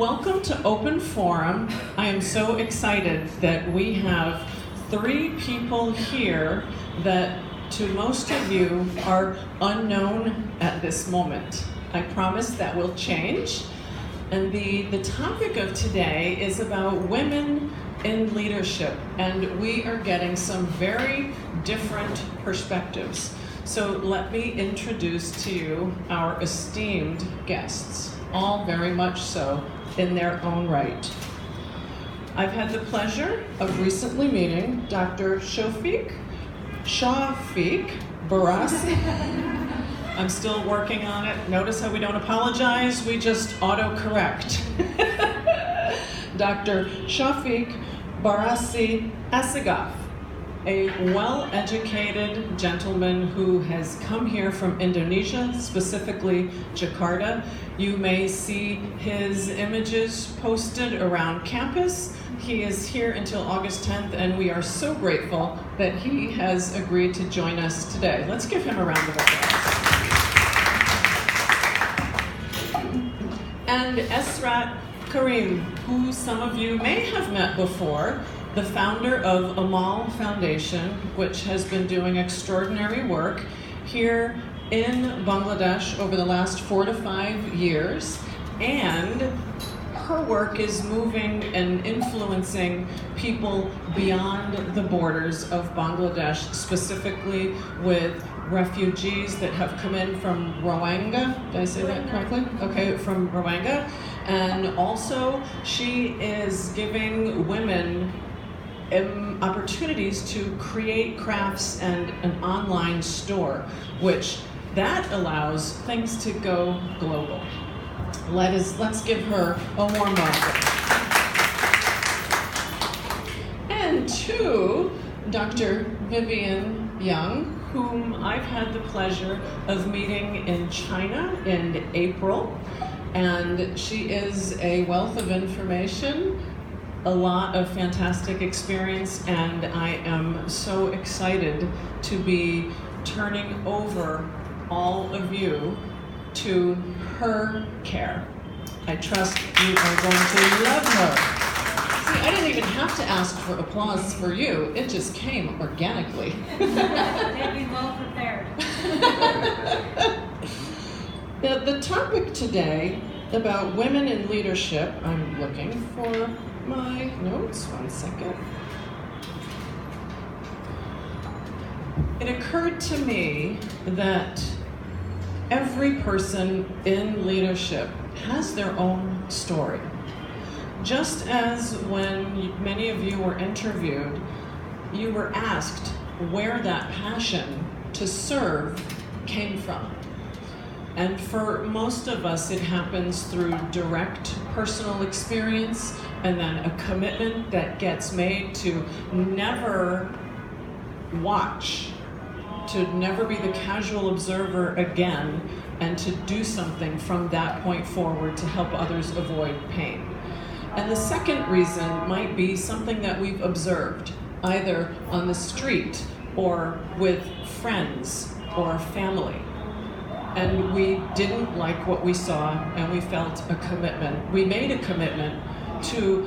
Welcome to Open Forum. I am so excited that we have 3 people here that to most of you are unknown at this moment. I promise that will change. And the topic of today is about women in leadership, and we are getting some very different perspectives. So let me introduce to you our esteemed guests, all very much so in their own right. I've had the pleasure of recently meeting Dr. Shafiq Barassi. I'm still working on it. Notice how we don't apologize, we just autocorrect. Dr. Shafiq Barassi Asseghaf, a well-educated gentleman who has come here from Indonesia, specifically Jakarta. You may see his images posted around campus. He is here until August 10th, and we are so grateful that he has agreed to join us today. Let's give him a round of applause. And Esrat Karim, who some of you may have met before, the founder of Amal Foundation, which has been doing extraordinary work here in Bangladesh over the last 4 to 5 years. And her work is moving and influencing people beyond the borders of Bangladesh, specifically with refugees that have come in from Rwanda. Did I say that correctly? Okay, from Rwanda. And also, she is giving women opportunities to create crafts and an online store, which that allows things to go global. Let's give her a warm welcome. And to Dr. Vivian Young, whom I've had the pleasure of meeting in China in April. And she is a wealth of information, a lot of fantastic experience, and I am so excited to be turning over all of you to her care. I trust you are going to love her. See, I didn't even have to ask for applause for you. It just came organically. They'd be well prepared. The topic today about women in leadership, I'm looking for my notes, 1 second. It occurred to me that every person in leadership has their own story. Just as when many of you were interviewed, you were asked where that passion to serve came from. And for most of us, it happens through direct personal experience and then a commitment that gets made to never watch, to never be the casual observer again, and to do something from that point forward to help others avoid pain. And the second reason might be something that we've observed, either on the street or with friends or family. And we didn't like what we saw, and we felt a commitment. We made a commitment to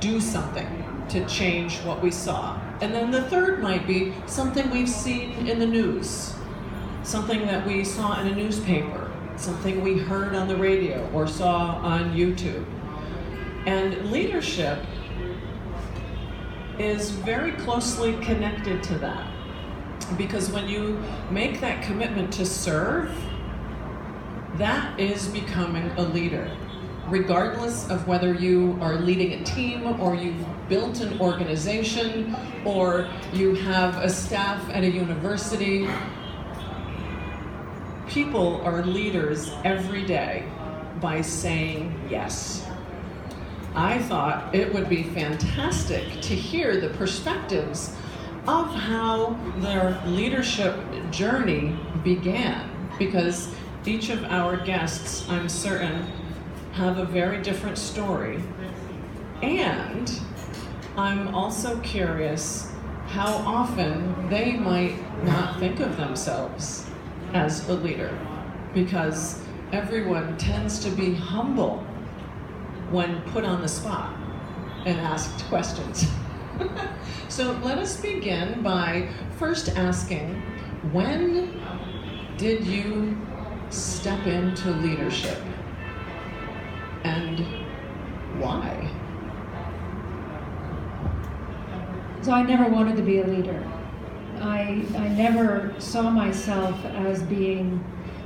do something to change what we saw. And then the third might be something we've seen in the news, something that we saw in a newspaper, something we heard on the radio or saw on YouTube. And leadership is very closely connected to that, because when you make that commitment to serve, that is becoming a leader. Regardless of whether you are leading a team or you've built an organization or you have a staff at a university, people are leaders every day by saying yes. I thought it would be fantastic to hear the perspectives of how their leadership journey began, because each of our guests, I'm certain, have a very different story. And I'm also curious how often they might not think of themselves as a leader, because everyone tends to be humble when put on the spot and asked questions. So let us begin by first asking, when did you step into leadership and why? So I never wanted to be a leader. I never saw myself as being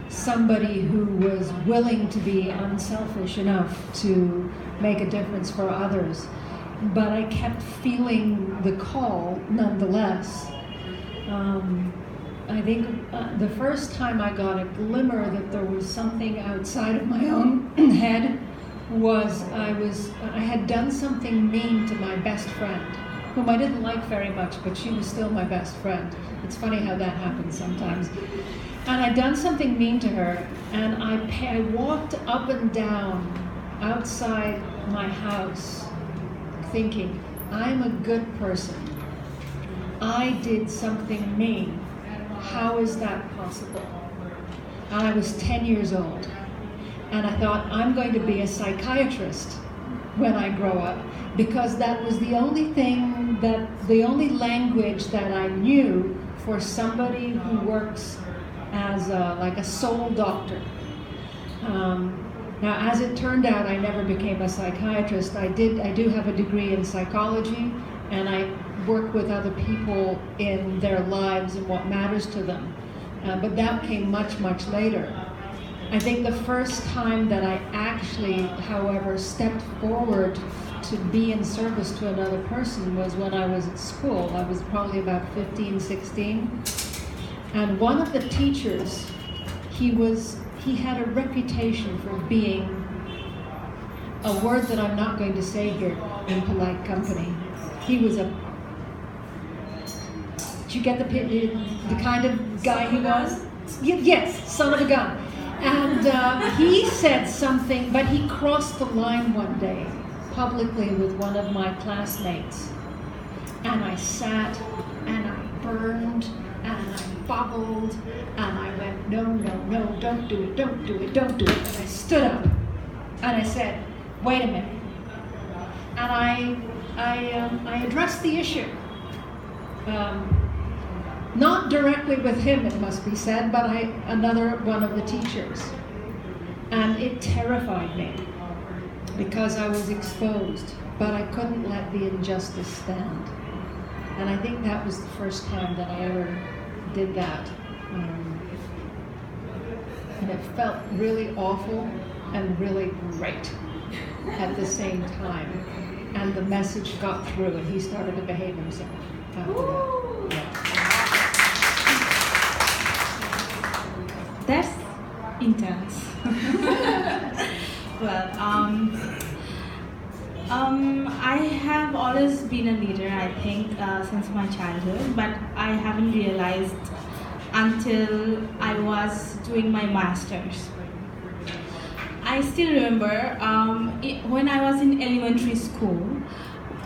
somebody who was willing to be unselfish enough to make a difference for others. But I kept feeling the call nonetheless. I think the first time I got a glimmer that there was something outside of my own head was I had done something mean to my best friend, whom I didn't like very much, but she was still my best friend. It's funny how that happens sometimes. And I'd done something mean to her, and I walked up and down outside my house thinking, I'm a good person. I did something mean. How is that possible? And I was 10 years old. And I thought, I'm going to be a psychiatrist when I grow up, because that was the only language that I knew for somebody who works as like a soul doctor. Now, as it turned out, I never became a psychiatrist. I do have a degree in psychology, and I work with other people in their lives and what matters to them. But that came much, much later. I think the first time that I actually, however, stepped forward to be in service to another person was when I was at school. I was probably about 15, 16. And one of the teachers, he had a reputation for being a word that I'm not going to say here in polite company. He was did you get the kind of guy he was? Yes, son of a gun. And he said something, but he crossed the line one day publicly with one of my classmates. And I sat and I burned and I bubbled and I went, no, don't do it, don't do it, don't do it. And I stood up and I said, wait a minute. And I addressed the issue. Not directly with him, it must be said, but another one of the teachers. And it terrified me because I was exposed, but I couldn't let the injustice stand. And I think that was the first time that I ever did that. And it felt really awful and really great at the same time. And the message got through and he started to behave himself after that. Yeah. That's intense. Well, I have always been a leader, I think, since my childhood, but I haven't realized until I was doing my master's. I still remember when I was in elementary school,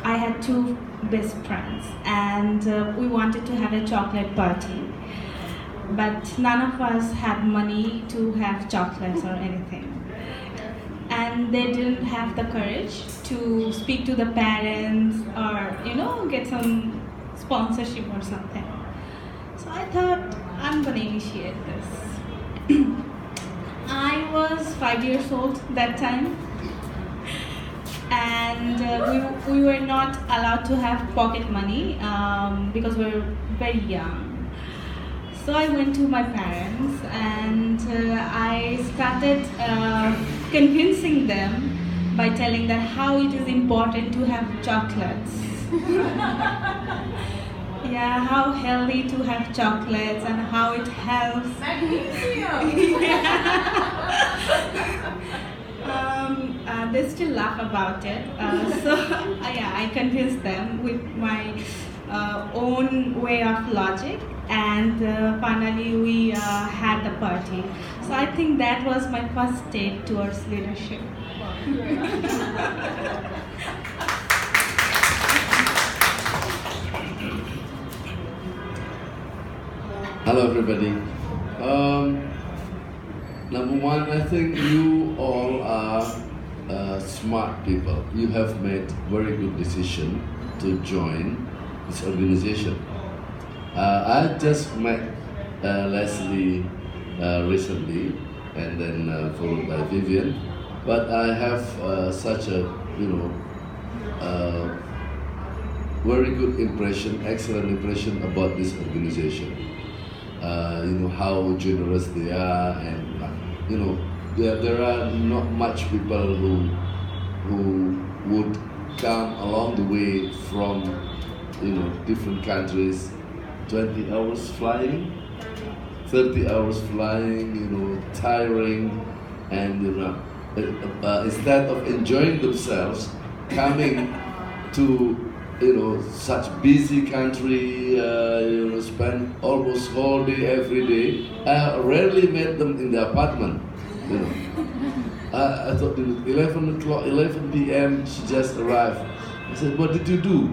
I had two best friends, and we wanted to have a chocolate party. But none of us had money to have chocolates or anything. And they didn't have the courage to speak to the parents or, get some sponsorship or something. So I thought, I'm gonna initiate this. I was 5 years old that time. And we were not allowed to have pocket money because we were very young. So I went to my parents and I started convincing them by telling them how it is important to have chocolates. Yeah, how healthy to have chocolates and how it helps. Magnesium! They still laugh about it. I convinced them with my own way of logic. And finally we had the party. So I think that was my first step towards leadership. Hello everybody. Number one, I think you all are smart people. You have made very good decision to join this organization. I just met Leslie recently, and then followed by Vivian. But I have such a very good impression, excellent impression about this organization. How generous they are, and there are not much people who would come along the way from different countries, 20 hours flying, 30 hours flying, tiring, and instead of enjoying themselves, coming to such busy country, spend almost whole day every day. I rarely met them in the apartment. I thought 11 o'clock, 11 p.m. she just arrived. I said, "What did you do?"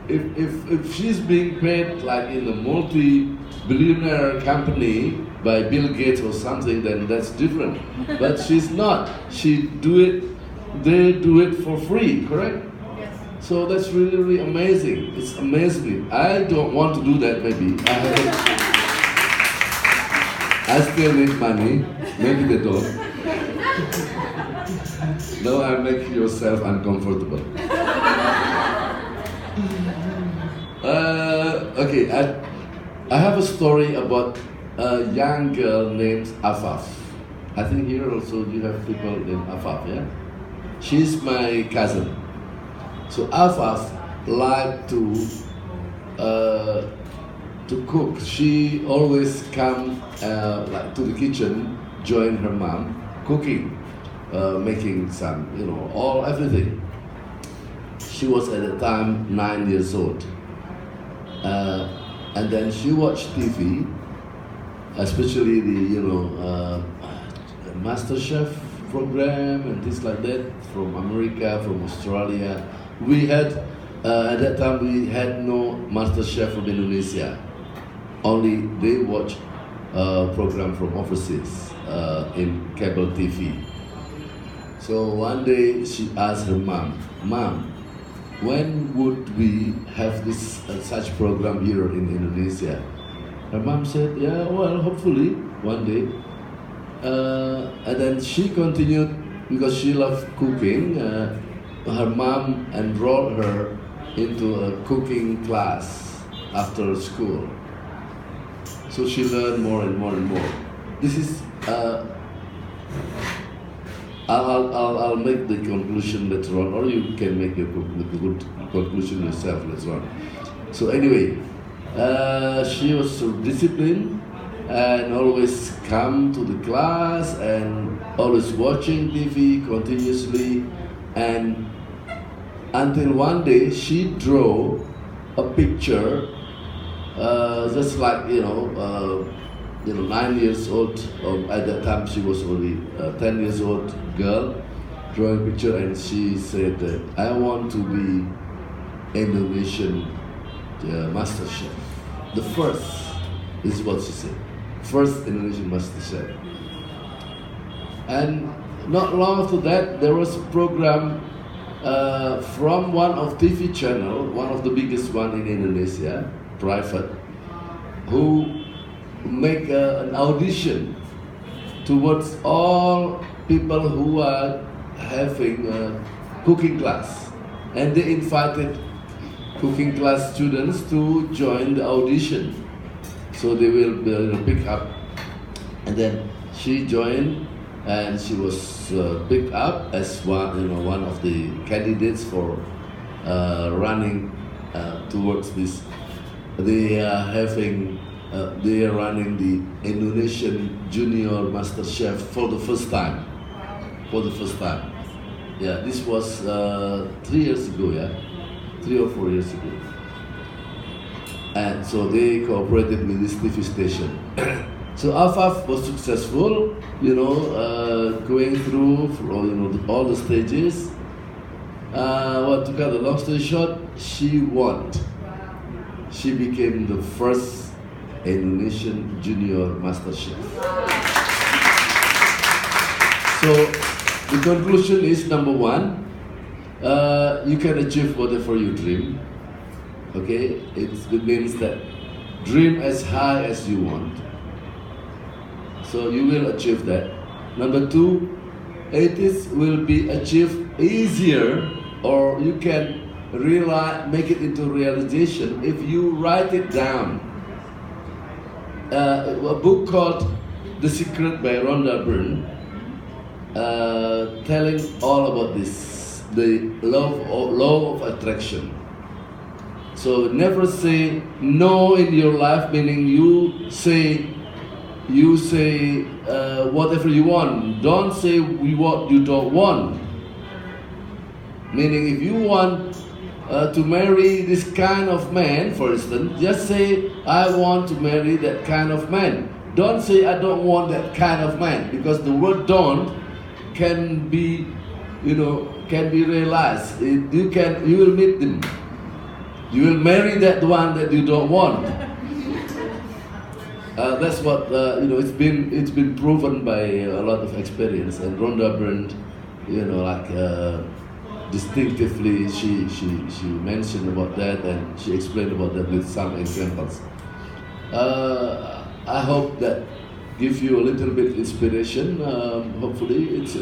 If she's being paid like in a multi-billionaire company by Bill Gates or something, then that's different. But she's not. They do it for free, correct? So that's really, really amazing. It's amazing. I don't want to do that, maybe. I still need money. Maybe they don't. No, I make yourself uncomfortable. Okay, I have a story about a young girl named Afaf. I think here also you have people named Afaf, yeah? She's my cousin. So Afaf liked to cook. She always come to the kitchen, join her mom, cooking, making some, everything. She was at the time 9 years old. And then she watched TV, especially the MasterChef program and things like that from America, from Australia. We had at that time we had no MasterChef from Indonesia. Only they watch program from overseas in cable TV. So one day she asked her mom, "Mom, when would we have this such program here in Indonesia?" Her mom said, "Yeah, well, hopefully one day." And then she continued because she loved cooking. Her mom enrolled her into a cooking class after school. So she learned more and more and more. This is I'll make the conclusion later on, or you can make the good conclusion yourself later on. So anyway, she was so disciplined and always come to the class and always watching TV continuously, and until one day she drew a picture, just like 9 years old, or at that time she was only 10 years old girl, drawing a picture, and she said that I want to be Indonesian master chef. The first, this is what she said, first Indonesian master chef. And not long after that, there was a program from one of TV channel, one of the biggest one in Indonesia, private, who make an audition towards all people who are having a cooking class, and they invited cooking class students to join the audition. So they will pick up, and then she joined, and she was picked up as one of the candidates for running towards this. They are running the Indonesian Junior Master Chef for the first time. Yeah, this was 3 years ago, yeah? 3 or 4 years ago. And so they cooperated with this TV station. So Afaf was successful, going through all the stages. To cut the long story short, she won. She became the first Indonesian Junior Master Chef. So the conclusion is, number one, you can achieve whatever you dream. Okay, it means that dream as high as you want. So you will achieve that. Number two, it will be achieved easier, or you can make it into realization if you write it down. A book called The Secret by Rhonda Byrne, telling all about this, the law of attraction. So never say no in your life, meaning you say whatever you want. Don't say what you don't want. Meaning if you want to marry this kind of man, for instance, just say, I want to marry that kind of man. Don't say, I don't want that kind of man, because the word don't can be, can be realized. You will meet them. You will marry that one that you don't want. That's what, it's been proven by a lot of experience. And Rhonda Byrne, distinctively, she mentioned about that, and she explained about that with some examples. I hope that gives you a little bit inspiration. Hopefully, it's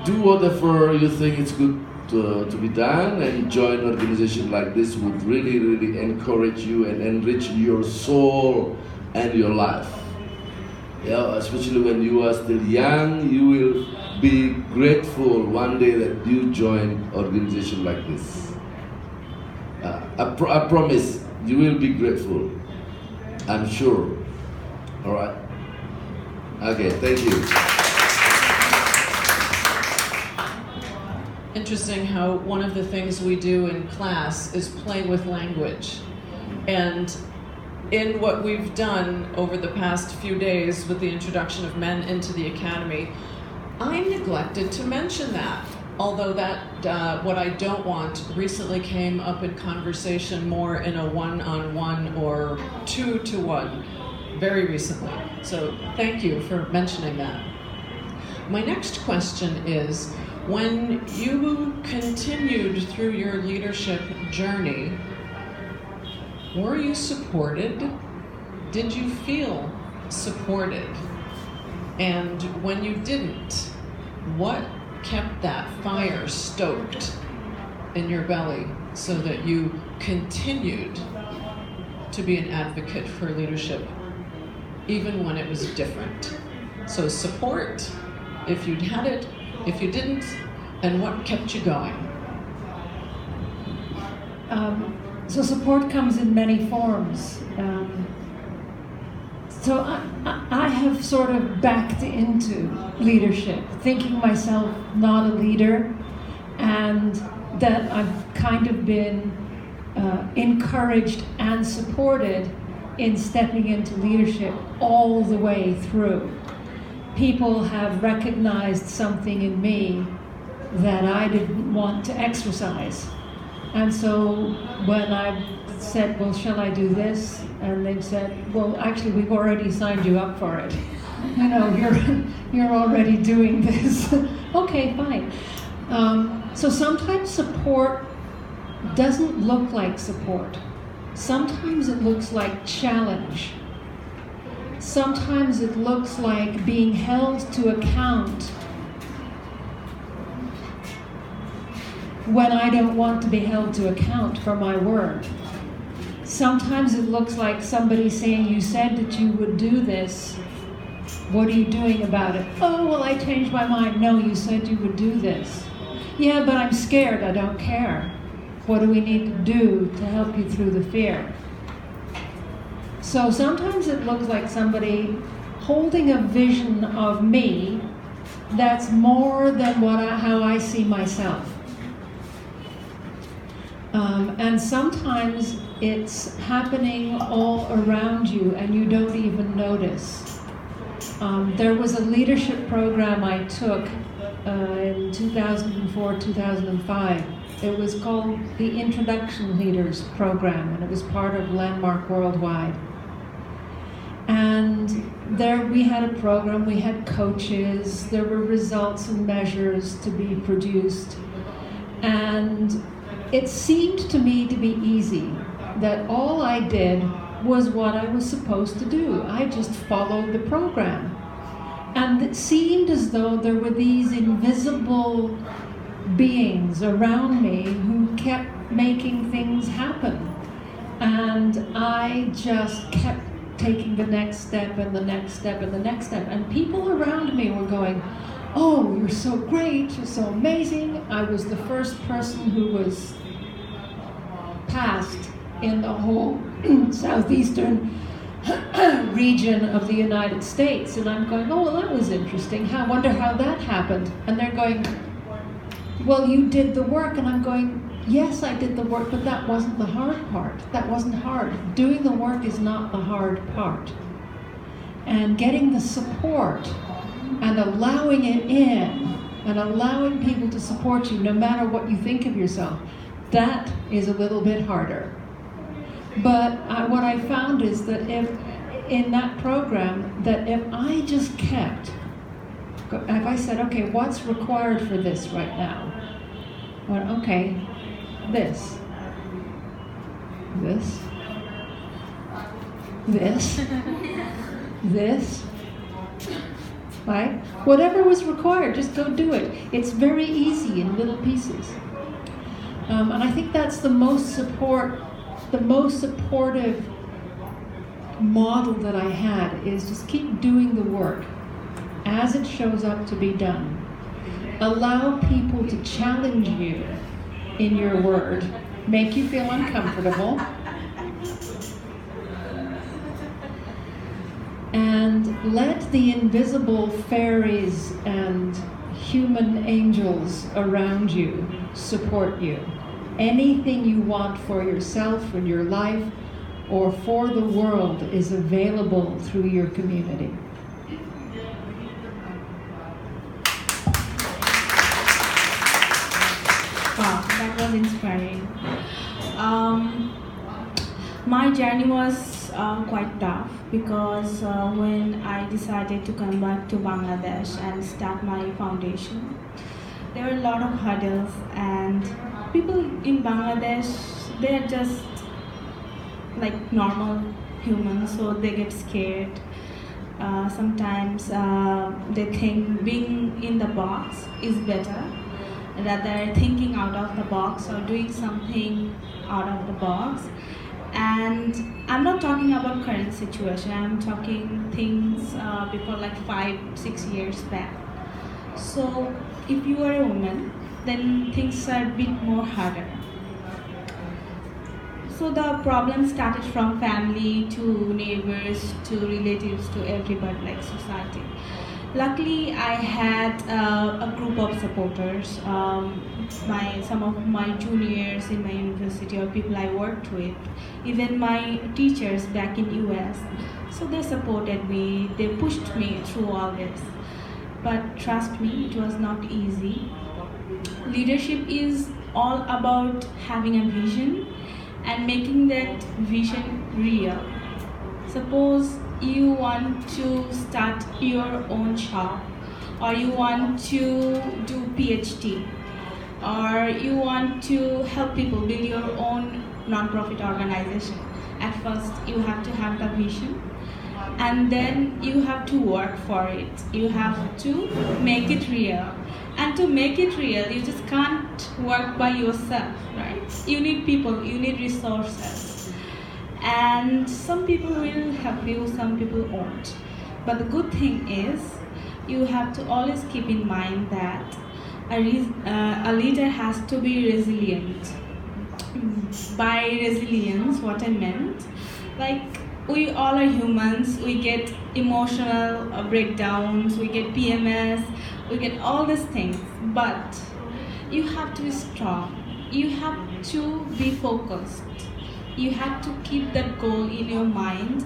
do whatever you think it's good to be done, and join an organization like this would really, really encourage you and enrich your soul and your life. Yeah, especially when you are still young, you will be grateful one day that you join organization like this. I promise you will be grateful. I'm sure. All right. Okay. Thank you. Interesting how one of the things we do in class is play with language. And in what we've done over the past few days with the introduction of men into the academy, I neglected to mention that. Although that, what I don't want, recently came up in conversation more in a one-on-one or two-to-one, very recently. So thank you for mentioning that. My next question is, when you continued through your leadership journey, were you supported? Did you feel supported? And when you didn't, what kept that fire stoked in your belly so that you continued to be an advocate for leadership, even when it was different? So support, if you'd had it, if you didn't, and what kept you going? So support comes in many forms. So I have sort of backed into leadership, thinking myself not a leader, and that I've kind of been encouraged and supported in stepping into leadership all the way through. People have recognized something in me that I didn't want to exercise. And so when I said, well, shall I do this? And they've said, well, actually, we've already signed you up for it. You're already doing this. Okay, fine. So sometimes support doesn't look like support. Sometimes it looks like challenge. Sometimes it looks like being held to account when I don't want to be held to account for my word. Sometimes it looks like somebody saying, you said that you would do this. What are you doing about it? Oh, well, I changed my mind. No, you said you would do this. Yeah, but I'm scared. I don't care. What do we need to do to help you through the fear? So sometimes it looks like somebody holding a vision of me that's more than how I see myself. And sometimes it's happening all around you and you don't even notice. There was a leadership program I took in 2004, 2005. It was called the Introduction Leaders Program, and it was part of Landmark Worldwide. And there we had a program, we had coaches, there were results and measures to be produced. And it seemed to me to be easy, that all I did was what I was supposed to do. I just followed the program. And it seemed as though there were these invisible beings around me who kept making things happen. And I just kept taking the next step and the next step and the next step. And people around me were going, "Oh, you're so great, you're so amazing." I was the first person who was passed in the whole southeastern region of the United States. And I'm going, "Oh, well, that was interesting. I wonder how that happened." And they're going, "Well, you did the work." And I'm going, "Yes, I did the work, but that wasn't the hard part. That wasn't hard. Doing the work is not the hard part. And getting the support and allowing it in and allowing people to support you no matter what you think of yourself, that is a little bit harder." But what I found is that if in that program, that if I just kept, if I said, "Okay, what's required for this right now?" I went, "Okay, this, this, this, right? Whatever was required, just go do it. It's very easy in little pieces." And I think that's the most supportive model that I had, is just keep doing the work as it shows up to be done. Allow people to challenge you in your word, make you feel uncomfortable, and let the invisible fairies and human angels around you support you. Anything you want for yourself and your life or for the world is available through your community. Wow, that was inspiring. My journey was quite tough because when I decided to come back to Bangladesh and start my foundation, there were a lot of hurdles, and people in Bangladesh, they're just like normal humans, so they get scared. Sometimes they think being in the box is better rather thinking out of the box or doing something out of the box. And I'm not talking about current situation, I'm talking things before like 5-6 years back. So if you are a woman, then things are a bit more harder. So the problem started from family to neighbors to relatives to everybody, like society. Luckily, I had a group of supporters, some of my juniors in my university or people I worked with, even my teachers back in US. So they supported me, they pushed me through all this. But trust me, it was not easy. Leadership is all about having a vision and making that vision real. Suppose you want to start your own shop, or you want to do PhD, or you want to help people build your own non-profit organization. At first, you have to have the vision, and then you have to work for it. You have to make it real. And to make it real, you just can't work by yourself, right? You need people, you need resources. And some people will help you, some people won't. But the good thing is, you have to always keep in mind that a leader has to be resilient. By resilience, what I meant, like we all are humans, we get emotional breakdowns, we get PMS, we get all these things, but you have to be strong, you have to be focused, you have to keep that goal in your mind,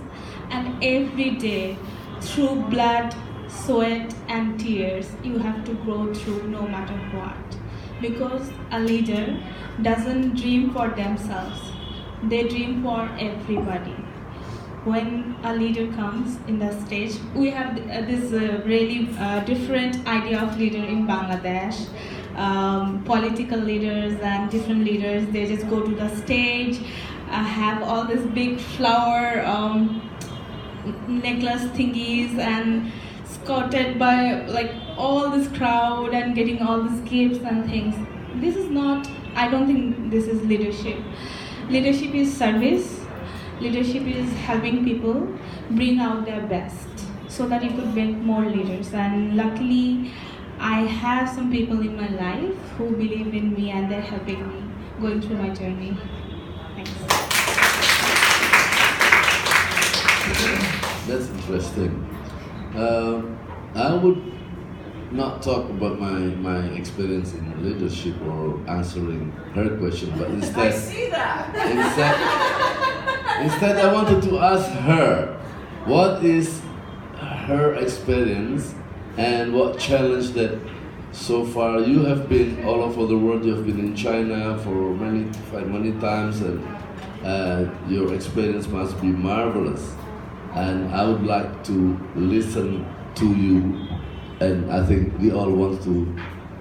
and every day, through blood, sweat and tears, you have to grow through no matter what. Because a leader doesn't dream for themselves, they dream for everybody. when a leader comes in the stage, we have this really different idea of leader in Bangladesh. Political leaders and different leaders, they just go to the stage, have all these big flower necklace thingies and escorted by like all this crowd and getting all these gifts and things. This is not, I don't think this is leadership. Leadership is service. Leadership is helping people bring out their best so that you could make more leaders. And luckily, I have some people in my life who believe in me and they're helping me going through my journey. Thanks. That's interesting. I would not talk about my experience in leadership or answering her question, but instead, I see that. instead I wanted to ask her, what is her experience and what challenge that so far you have been all over the world. You have been in China for many times, and your experience must be marvelous. And I would like to listen to you, and I think we all want to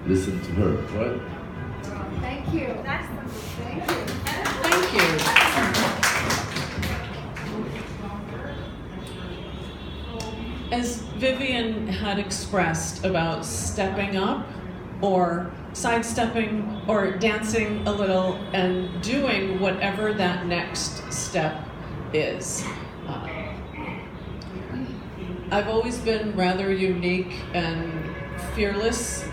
listen to her, right? Thank you. Thank you. Thank you. As Vivian had expressed about stepping up or sidestepping or dancing a little and doing whatever that next step is. I've always been rather unique and fearless.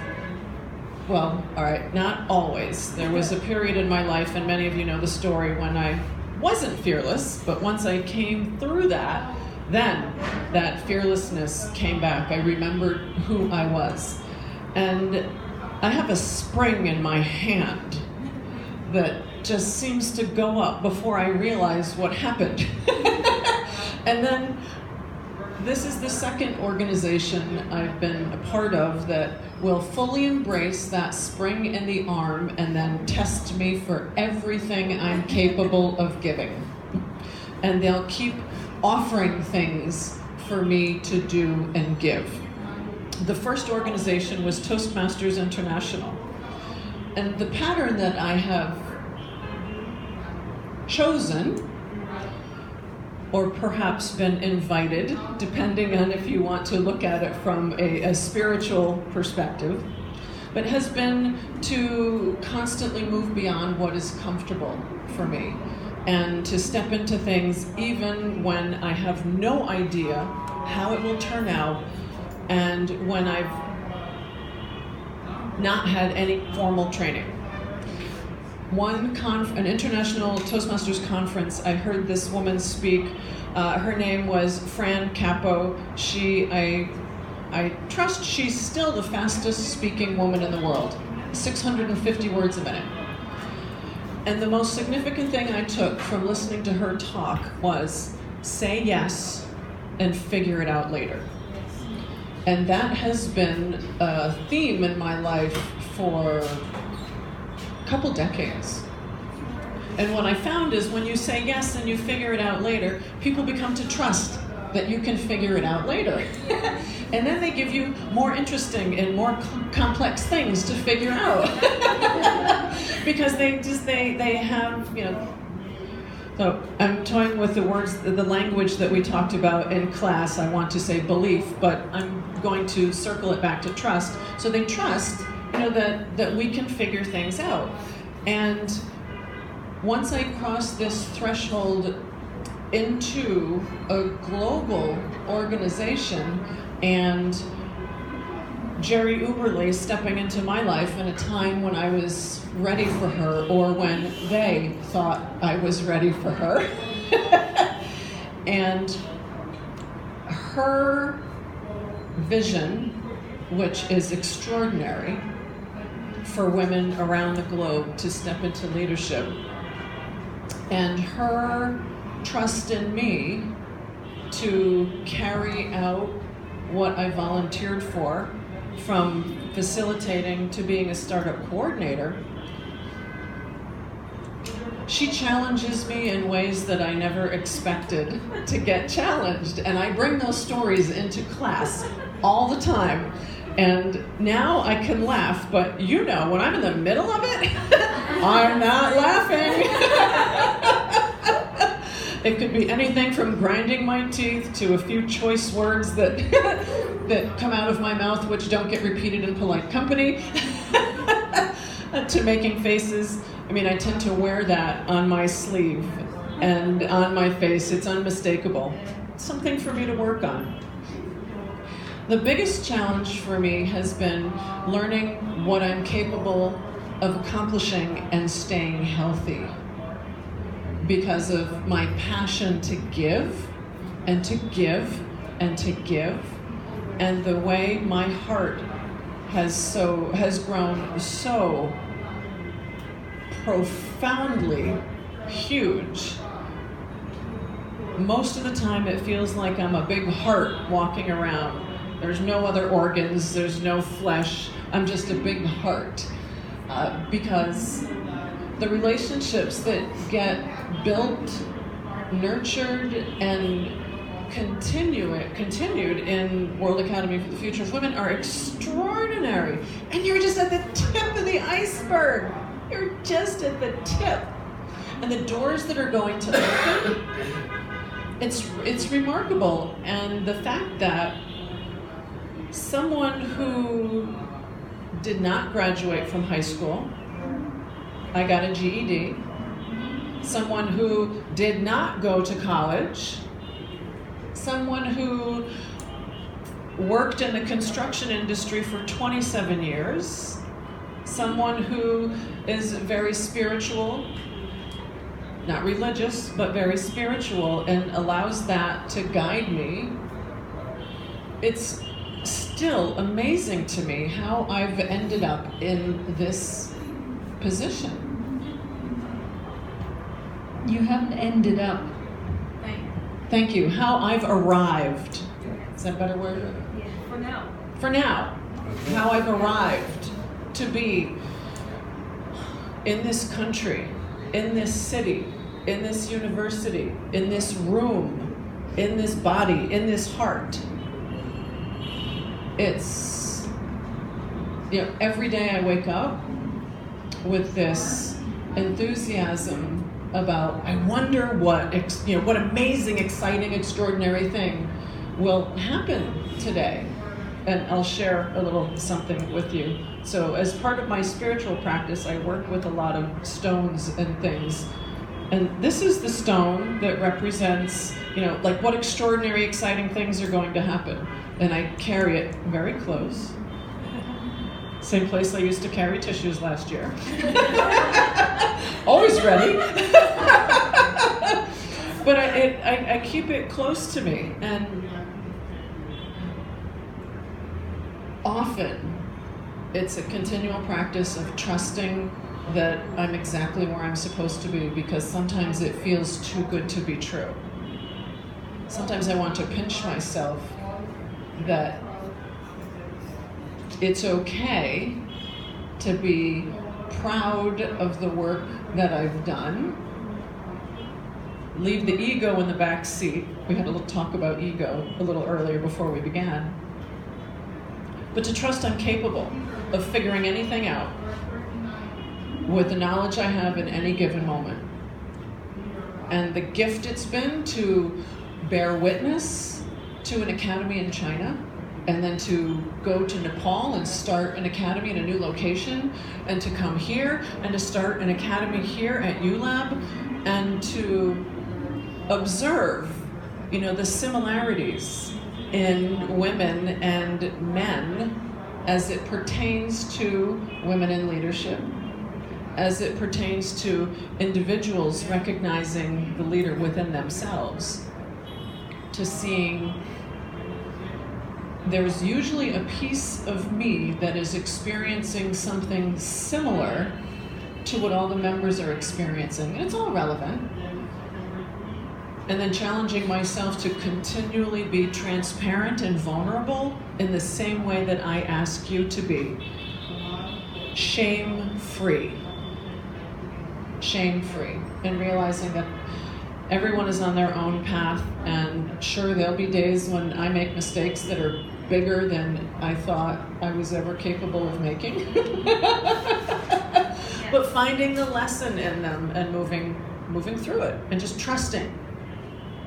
Well, all right, not always. There was a period in my life, and many of you know the story, when I wasn't fearless, but once I came through that, then that fearlessness came back. I remembered who I was. And I have a spring in my hand that just seems to go up before I realize what happened. And then this is the second organization I've been a part of that will fully embrace that spring in the arm and then test me for everything I'm capable of giving. And they'll keep offering things for me to do and give. The first organization was Toastmasters International. And the pattern that I have chosen, or perhaps been invited, depending on if you want to look at it from a spiritual perspective, but has been to constantly move beyond what is comfortable for me and to step into things even when I have no idea how it will turn out and when I've not had any formal training. An international Toastmasters conference, I heard this woman speak. Her name was Fran Capo. I trust she's still the fastest speaking woman in the world, 650 words a minute. And the most significant thing I took from listening to her talk was say yes and figure it out later. And that has been a theme in my life for a couple decades. And what I found is when you say yes and you figure it out later, people become to trust that you can figure it out later. And then they give you more interesting and more complex things to figure out. Because they have, you know. So I'm toying with the words, the language that we talked about in class. I want to say belief, but I'm going to circle it back to trust. So they trust, you know, that we can figure things out. And once I crossed this threshold into a global organization and Jerry Uberle stepping into my life in a time when I was ready for her, or when they thought I was ready for her. And her vision, which is extraordinary for women around the globe to step into leadership, and her trust in me to carry out what I volunteered for, from facilitating to being a startup coordinator, She challenges me in ways that I never expected to get challenged. And I bring those stories into class all the time. And now I can laugh, but you know, when I'm in the middle of it, I'm not laughing. It could be anything from grinding my teeth to a few choice words that that come out of my mouth which don't get repeated in polite company, to making faces. I mean, I tend to wear that on my sleeve and on my face. It's unmistakable. It's something for me to work on. The biggest challenge for me has been learning what I'm capable of accomplishing and staying healthy, because of my passion to give and to give and to give, and the way my heart has grown so profoundly huge. Most of the time it feels like I'm a big heart walking around. There's no other organs, there's no flesh, I'm just a big heart. Because the relationships that get built, nurtured, and continued in World Academy for the Future of Women are extraordinary. And you're just at the tip of the iceberg. You're just at the tip. And the doors that are going to open, it's remarkable. And the fact that someone who did not graduate from high school, I got a GED, someone who did not go to college, someone who worked in the construction industry for 27 years, someone who is very spiritual, not religious, but very spiritual, and allows that to guide me. It's still amazing to me how I've ended up in this position. You haven't ended up. Thank you. How I've arrived. Is that a better word? Yeah, for now. For now. How I've arrived to be in this country, in this city, in this university, in this room, in this body, in this heart. It's, every day I wake up with this enthusiasm about, I wonder what amazing, exciting, extraordinary thing will happen today. And I'll share a little something with you. So as part of my spiritual practice, I work with a lot of stones and things. And this is the stone that represents, like what extraordinary, exciting things are going to happen. And I carry it very close. Same place I used to carry tissues last year. Always ready. But I keep it close to me. And often it's a continual practice of trusting that I'm exactly where I'm supposed to be, because sometimes it feels too good to be true. Sometimes I want to pinch myself that it's okay to be proud of the work that I've done. Leave the ego in the back seat. We had a little talk about ego a little earlier before we began. But to trust I'm capable of figuring anything out with the knowledge I have in any given moment. And the gift it's been to bear witness to an academy in China, and then to go to Nepal and start an academy in a new location, and to come here and to start an academy here at ULab, and to observe, the similarities in women and men as it pertains to women in leadership, as it pertains to individuals recognizing the leader within themselves, to seeing there's usually a piece of me that is experiencing something similar to what all the members are experiencing. And it's all relevant. And then challenging myself to continually be transparent and vulnerable in the same way that I ask you to be. Shame-free. shame-free and realizing that everyone is on their own path, and sure, there'll be days when I make mistakes that are bigger than I thought I was ever capable of making. But finding the lesson in them and moving through it and just trusting.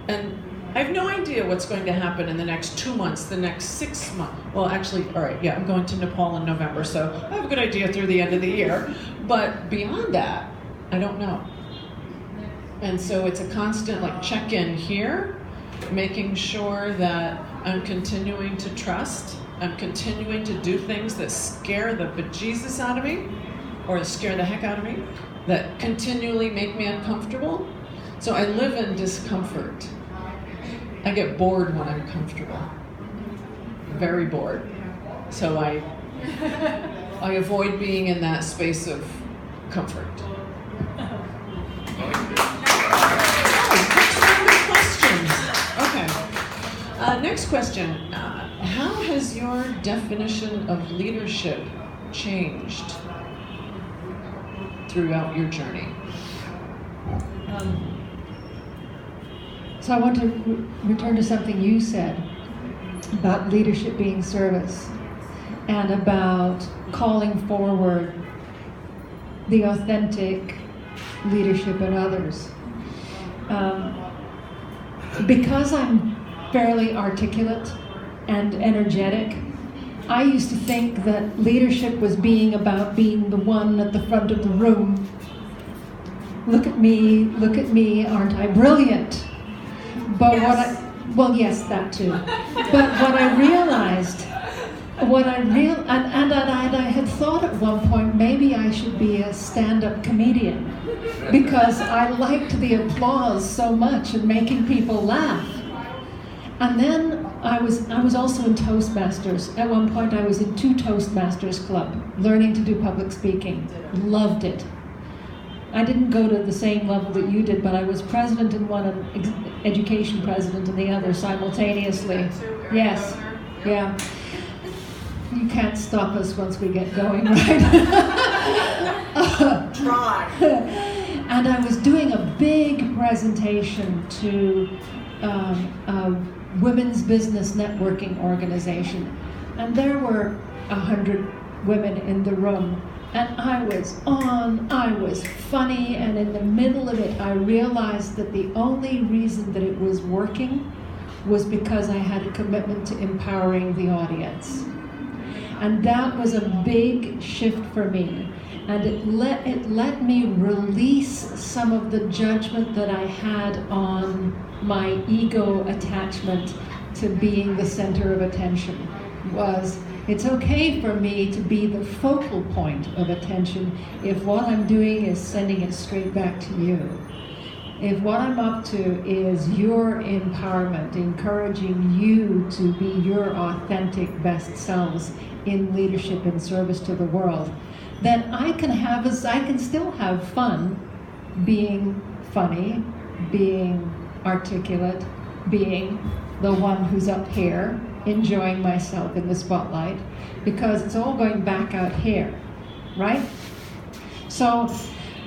And I have no idea what's going to happen in the next 2 months, the next 6 months. Well, actually, all right, yeah, I'm going to Nepal in November, so I have a good idea through the end of the year. But beyond that, I don't know. And so it's a constant check-in here, making sure that I'm continuing to trust, I'm continuing to do things that scare the bejesus out of me, or scare the heck out of me, that continually make me uncomfortable. So I live in discomfort. I get bored when I'm comfortable, very bored. So I avoid being in that space of comfort. Next question. How has your definition of leadership changed throughout your journey? So I want to return to something you said about leadership being service and about calling forward the authentic leadership in others. Because I'm fairly articulate and energetic, I used to think that leadership was being about being the one at the front of the room. Look at me, aren't I brilliant? But yes. Yes, that too. But what I realized, and I had thought at one point maybe I should be a stand-up comedian because I liked the applause so much and making people laugh. And then I was also in Toastmasters. At one point I was in 2 Toastmasters club, learning to do public speaking. Loved it. I didn't go to the same level that you did, but I was president in one and education president in the other simultaneously. Yes, yeah. You can't stop us once we get going, right? Try. And I was doing a big presentation to a women's business networking organization, and there were 100 women in the room. And I was funny, and in the middle of it, I realized that the only reason that it was working was because I had a commitment to empowering the audience. And that was a big shift for me. And it let me release some of the judgment that I had on my ego attachment to being the center of attention. It's okay for me to be the focal point of attention if what I'm doing is sending it straight back to you. If what I'm up to is your empowerment, encouraging you to be your authentic best selves in leadership and service to the world, then I can still have fun being funny, being articulate, being the one who's up here, enjoying myself in the spotlight, because it's all going back out here, right? So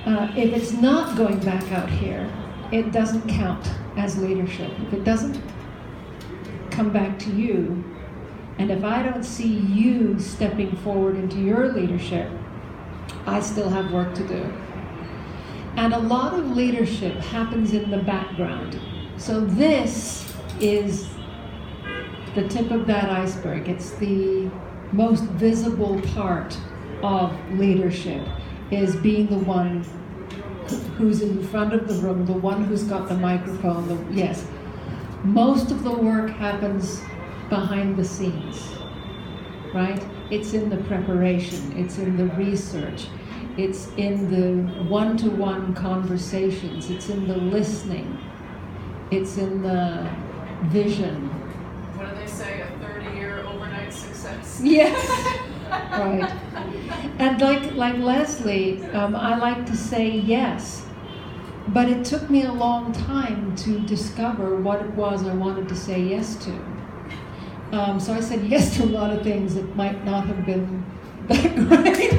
if it's not going back out here, it doesn't count as leadership. If it doesn't come back to you, and if I don't see you stepping forward into your leadership, I still have work to do. And a lot of leadership happens in the background. So this is the tip of that iceberg. It's the most visible part of leadership, is being the one who's in front of the room, the one who's got the microphone. Yes, most of the work happens behind the scenes, right? It's in the preparation, it's in the research, it's in the one-to-one conversations, it's in the listening, it's in the vision. What do they say, a 30-year overnight success? Yes, right. And like Leslie, I like to say yes, but it took me a long time to discover what it was I wanted to say yes to. So I said yes to a lot of things that might not have been that great,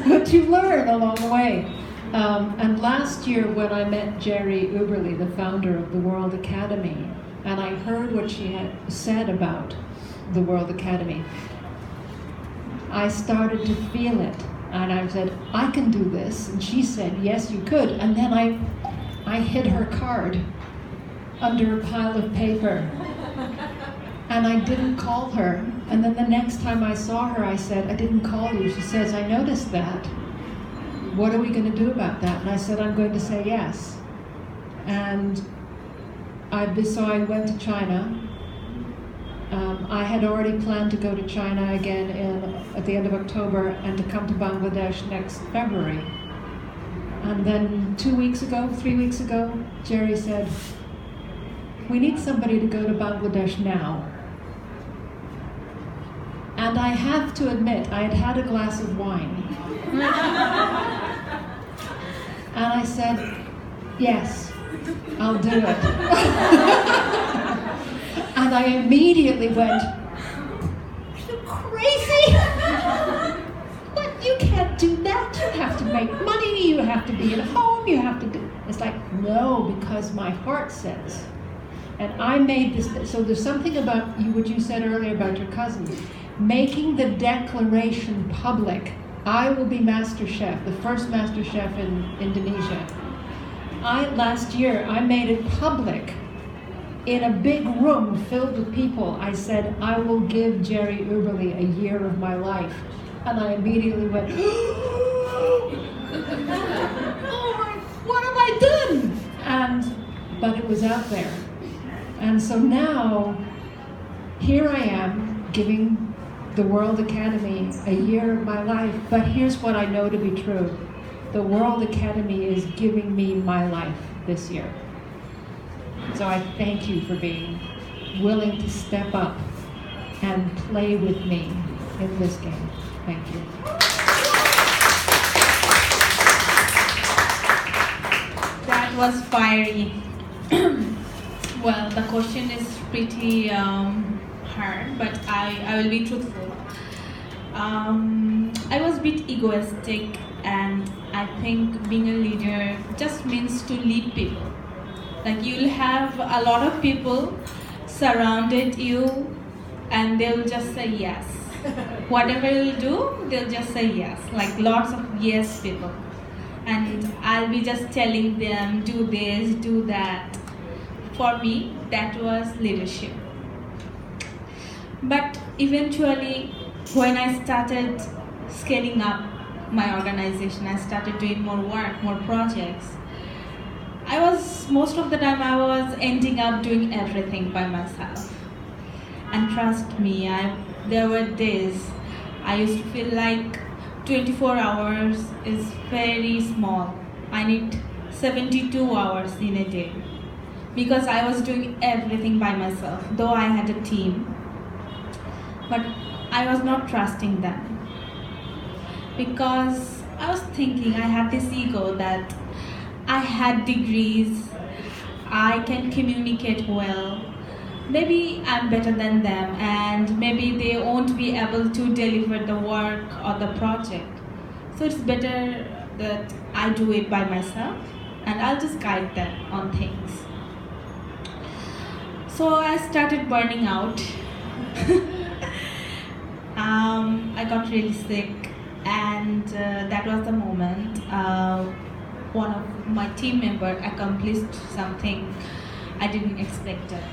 but you learn along the way. And last year when I met Jerry Uberly, the founder of the World Academy, and I heard what she had said about the World Academy, I started to feel it. And I said, I can do this. And she said, yes, you could. And then I hid her card under a pile of paper. And I didn't call her. And then the next time I saw her, I said, I didn't call you. She says, I noticed that. What are we going to do about that? And I said, I'm going to say yes. And so I went to China. I had already planned to go to China again at the end of October and to come to Bangladesh next February. And then 3 weeks ago, Jerry said, we need somebody to go to Bangladesh now. And I have to admit, I had had a glass of wine. And I said, yes, I'll do it. And I immediately went, are you crazy? What, you can't do that. You have to make money, you have to be at home, you have to do... It's like, no, because my heart says. And I made this, so there's something about what you said earlier about your cousin. Making the declaration public. I will be Master Chef, the first Master Chef in Indonesia. Last year, I made it public. In a big room filled with people, I said, I will give Jerry Uberly a year of my life. And I immediately went, oh my, what have I done? But it was out there. And so now, here I am, giving the World Academy a year of my life, but here's what I know to be true. The World Academy is giving me my life this year. So I thank you for being willing to step up and play with me in this game. Thank you. That was fiery. Well, the question is pretty hard, but I will be truthful. I was a bit egoistic, and I think being a leader just means to lead people. Like, you'll have a lot of people surrounded you, and they'll just say yes. Whatever you'll do, they'll just say yes. Like, lots of yes people. And I'll be just telling them, do this, do that. For me, that was leadership. But eventually, when I started scaling up my organization, I started doing more work, more projects. Most of the time I was ending up doing everything by myself. And trust me, there were days I used to feel like 24 hours is very small. I need 72 hours in a day. Because I was doing everything by myself, though I had a team. But I was not trusting them. Because I was thinking, I had this ego that I had degrees, I can communicate well, maybe I'm better than them, and maybe they won't be able to deliver the work or the project. So it's better that I do it by myself, and I'll just guide them on things. So I started burning out. I got really sick, and that was the moment one of my team members accomplished something I didn't expect it.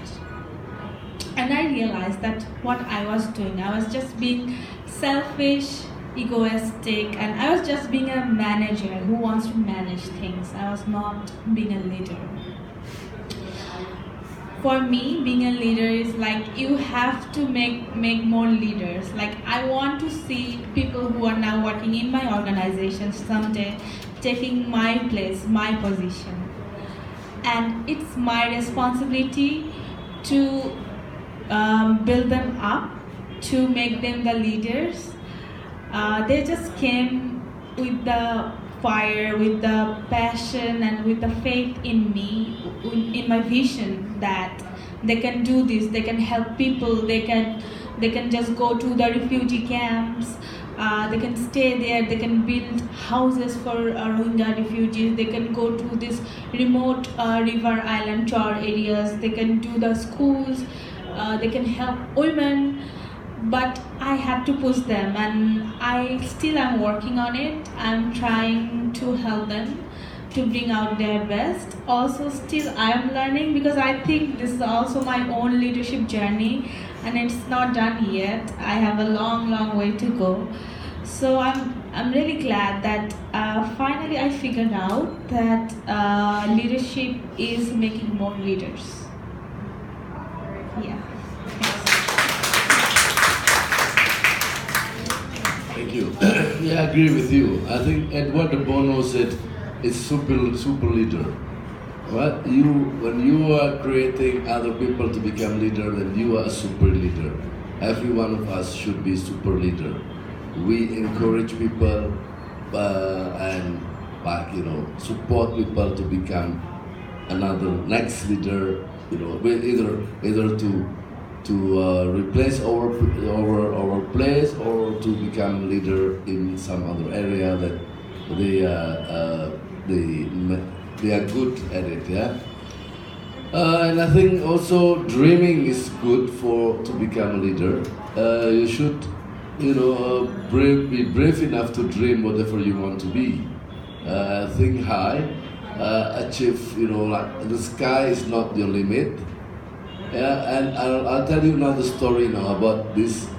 And I realized that what I was doing, I was just being selfish, egoistic, and I was just being a manager who wants to manage things. I was not being a leader. For me, being a leader is like you have to make more leaders. Like, I want to see people who are now working in my organization someday taking my place, my position. And it's my responsibility to build them up, to make them the leaders. They just came with the fire, with the passion, and with the faith in me, in my vision that they can do this, they can help people, they can just go to the refugee camps, they can stay there, they can build houses for Rohingya refugees, they can go to this remote river island char areas, they can do the schools, they can help women. But I had to push them, and I still am working on it. I'm trying to help them to bring out their best. Also, still I am learning, because I think this is also my own leadership journey, and it's not done yet. I have a long way to go. So I'm really glad that finally I figured out that leadership is making more leaders. Yeah. Thank you. Yeah, I agree with you. I think Edward de Bono said, "It's super leader." Right? When you are creating other people to become leader, then you are a super leader. Every one of us should be super leader. We encourage people and support people to become another next leader. Either to replace our place, or to become leader in some other area that they are good at it. Yeah. And I think also dreaming is good to become a leader. You should, be brave enough to dream whatever you want to be. Think high, achieve. Like the sky is not your limit. Yeah, and I'll tell you another story now about this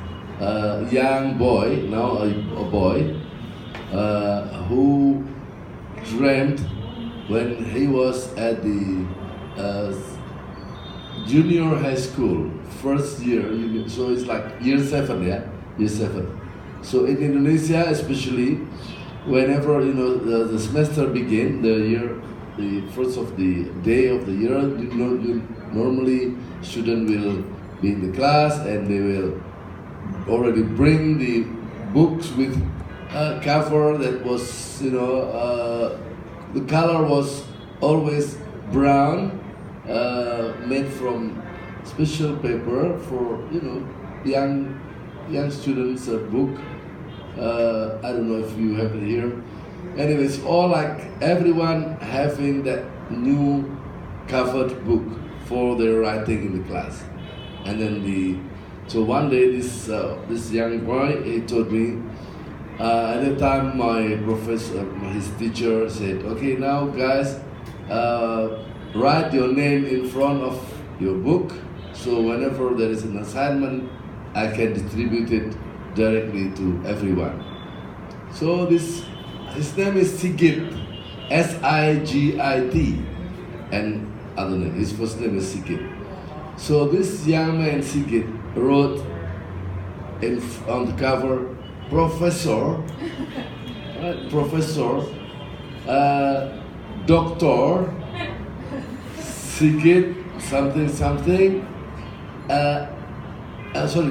young boy, now a boy, who dreamed when he was at the junior high school, first year, so it's like year 7, yeah? Year 7. So in Indonesia especially, whenever the semester begin, the first of the day of the year, normally student will be in the class and they will already bring the books with a cover that was, the color was always brown, made from special paper for, young students' book. I don't know if you have it here. Anyways, all like everyone having that new covered book for their writing in the class. And then so one day this young boy, he told me, at the time my professor, his teacher said, "Okay, now guys, write your name in front of your book, so whenever there is an assignment, I can distribute it directly to everyone." So his name is Sigit, Sigit, and other name. His first name is Sigit. So this young man Sigit wrote on the cover, Professor, Doctor Sigit something.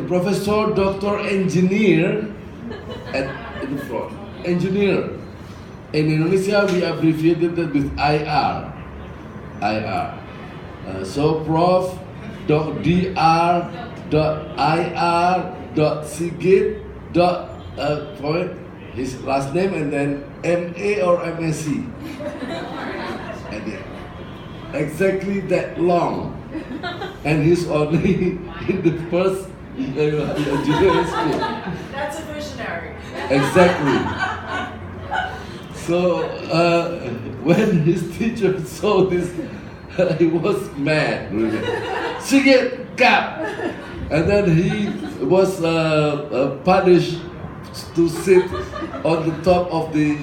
Professor, Doctor, Engineer in the front. Engineer. In Indonesia, we abbreviated it with IR. So Prof. Dr.ir.sigit. Point his last name and then MA or MSc. And yeah, exactly that long. And he's only in the first junior school. That's a visionary. Exactly. So when his teacher saw this, he was mad. Really. Sigit, cap. And then he was punished to sit on the top of the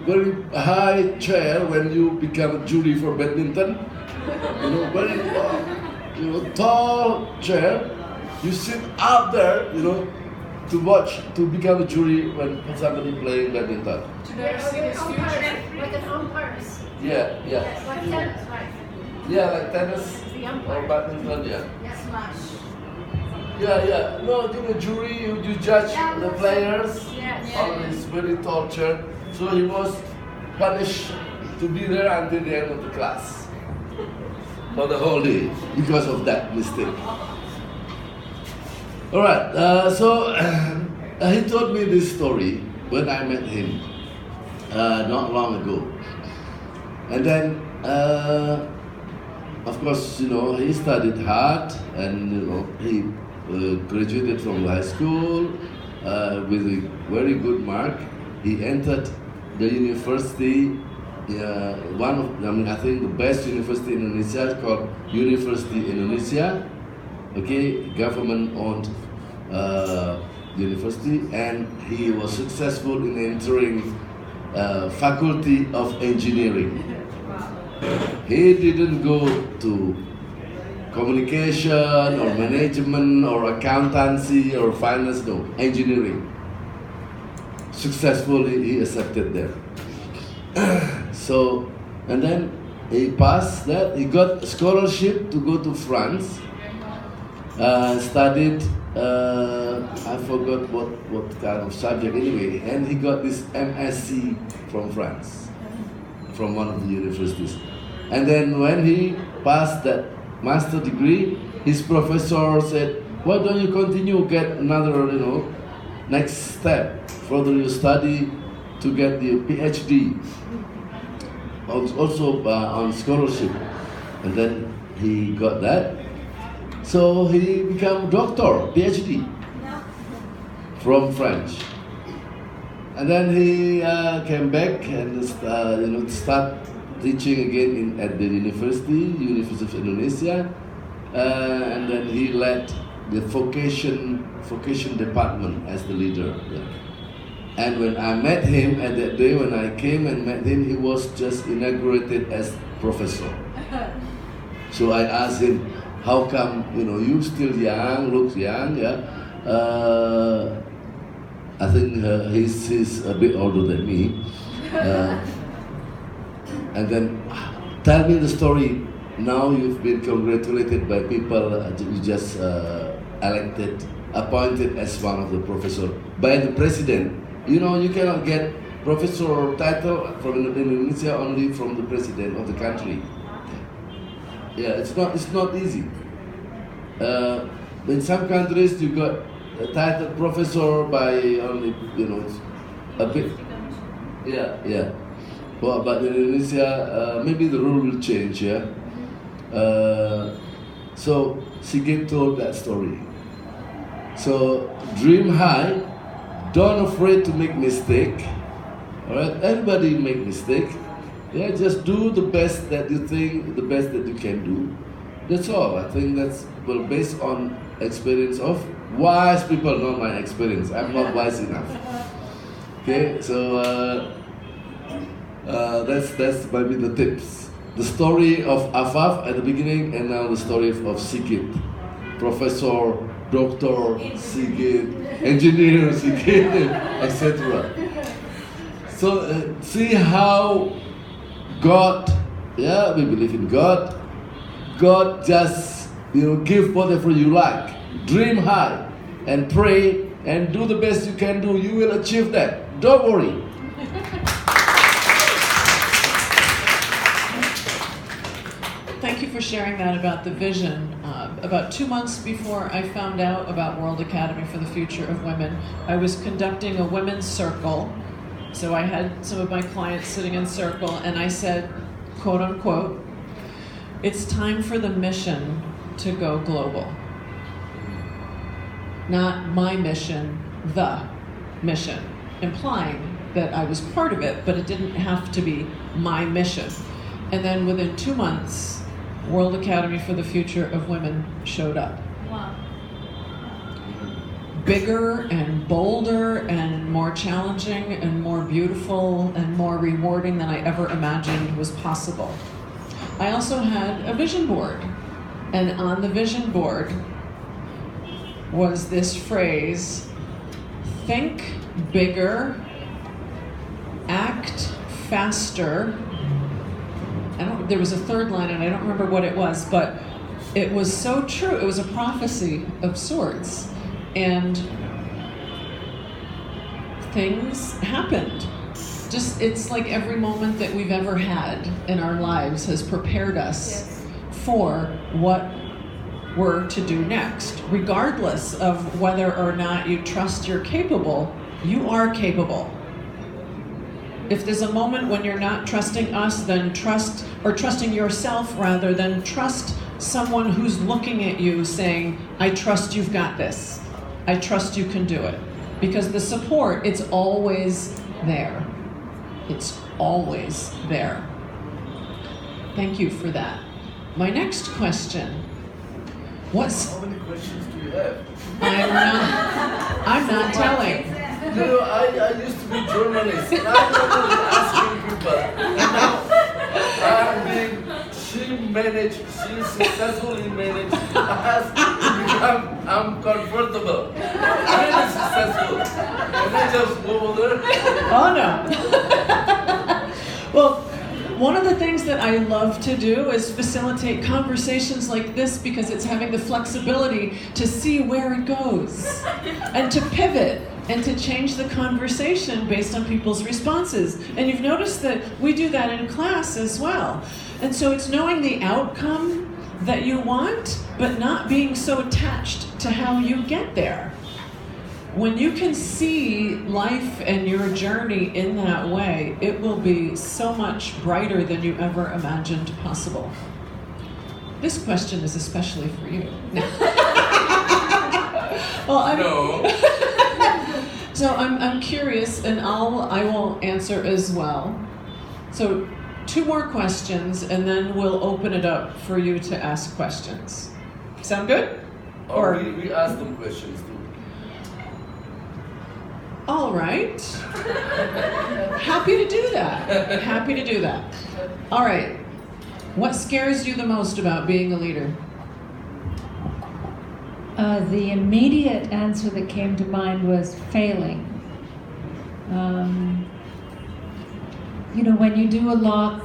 very high chair when you become a jury for badminton. Very tall chair. You sit up there, to become a jury when somebody playing badminton. Like an umpires. Yeah. Like tennis, right? Yeah, like tennis or badminton, yeah. Smash. Yeah. No, jury, you judge the players Yes. on this very tall chair. So he was punished to be there until the end of the class for the whole day because of that mistake. All right. So he told me this story when I met him not long ago. And then, of course, he studied hard, and he graduated from high school with a very good mark. He entered the university, I think the best university in Indonesia, called University Indonesia. Okay, government-owned university, and he was successful in entering Faculty of Engineering. He didn't go to communication or management or accountancy or finance, no, engineering. Successfully, he accepted there. So, and then he passed that. He got a scholarship to go to France. Studied, I forgot what kind of subject anyway, and he got this MSc from France, from one of the universities. And then when he passed that master degree, his professor said, why don't you continue, get another, next step, further your study to get the PhD, also on scholarship. And then he got that. So he became doctor, PhD, from French. And then he came back and start teaching again at the University of Indonesia. And then he led the vocation department as the leader. Yeah. And when I met him at that day, when I came and met him, he was just inaugurated as professor. So I asked him, how come, you still young, looks young, yeah? I think he's a bit older than me. And then, tell me the story. Now you've been congratulated by people, you just appointed as one of the professors by the president. You cannot get professor title from Indonesia only from the president of the country. Yeah, it's not easy. In some countries you got a title professor by only a bit. Yeah. But in Indonesia, maybe the rule will change. Yeah. So Sigit told that story. So dream high, don't afraid to make mistake. All right, everybody make mistake. Yeah, just do the best that you think, the best that you can do. That's all. I think that's based on experience of wise people, not my experience. I'm not wise enough. Okay, so that's maybe the tips. The story of Afaf at the beginning, and now the story of Sigit, Professor, Doctor Sigit, Engineer Sigit, etc. So see how God, yeah, we believe in God. God just, give whatever you like. Dream high and pray and do the best you can do. You will achieve that. Don't worry. Thank you for sharing that about the vision. About 2 months before I found out about World Academy for the Future of Women, I was conducting a women's circle. So I had some of my clients sitting in circle, and I said, quote unquote, it's time for the mission to go global. Not my mission, the mission, implying that I was part of it, but it didn't have to be my mission. And then within 2 months, World Academy for the Future of Women showed up. Wow. Bigger and bolder and more challenging and more beautiful and more rewarding than I ever imagined was possible. I also had a vision board, and on the vision board was this phrase, think bigger, act faster. There was a third line, and I don't remember what it was, but it was so true. It was a prophecy of sorts. And things happened. It's like every moment that we've ever had in our lives has prepared us for what we're to do next, regardless of whether or not you trust you're capable You are capable. If there's a moment when you're not trusting us, then trusting yourself rather, than trust someone who's looking at you saying, I trust you've got this. I trust you can do it. Because the support, it's always there. It's always there. Thank you for that. My next question. How many questions do you have? I'm not telling. You know, I used to be journalist, and I'm normally asking people, and now she successfully managed to ask, I'm comfortable, really successful, and I just go over there. Oh no. Well, one of the things that I love to do is facilitate conversations like this, because it's having the flexibility to see where it goes and to pivot and to change the conversation based on people's responses. And you've noticed that we do that in class as well. And so it's knowing the outcome that you want, but not being so attached to how you get there. When you can see life and your journey in that way, it will be so much brighter than you ever imagined possible. This question is especially for you. So I'm curious, and I will answer as well. So 2 more questions, and then we'll open it up for you to ask questions. Sound good? Or we ask them questions too. All right. Happy to do that. Happy to do that. All right. What scares you the most about being a leader? The immediate answer that came to mind was failing. You know, when you do a lot,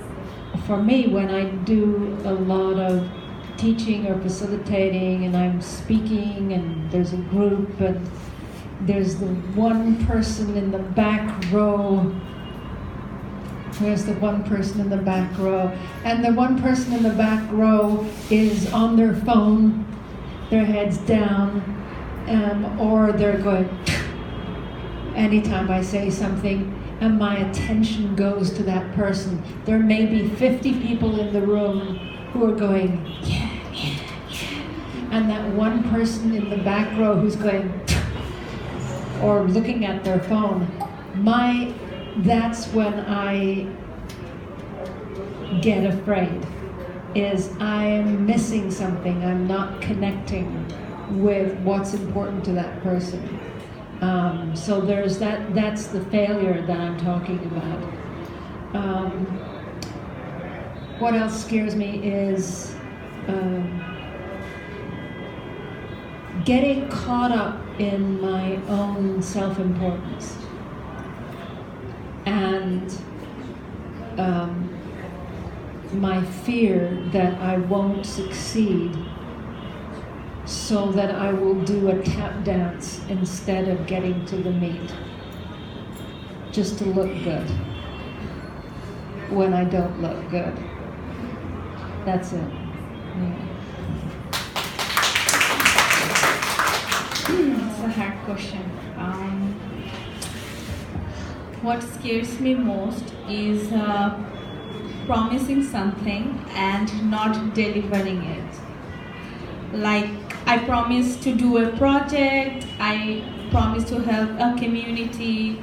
for me, when I do a lot of teaching or facilitating and I'm speaking and there's a group and there's the one person in the back row. Where's the one person in the back row? And the one person in the back row is on their phone, their heads down, or they're going anytime I say something and my attention goes to that person. There may be 50 people in the room who are going, yeah, yeah, yeah. And that one person in the back row who's going, or looking at their phone, that's when I get afraid, is I'm missing something, I'm not connecting with what's important to that person. So there's that's the failure that I'm talking about. What else scares me is getting caught up in my own self-importance and my fear that I won't succeed, so that I will do a tap dance instead of getting to the meat, just to look good when I don't look good. That's it. Yeah. It's a hard question. What scares me most is promising something and not delivering it. Like, I promise to do a project, I promise to help a community,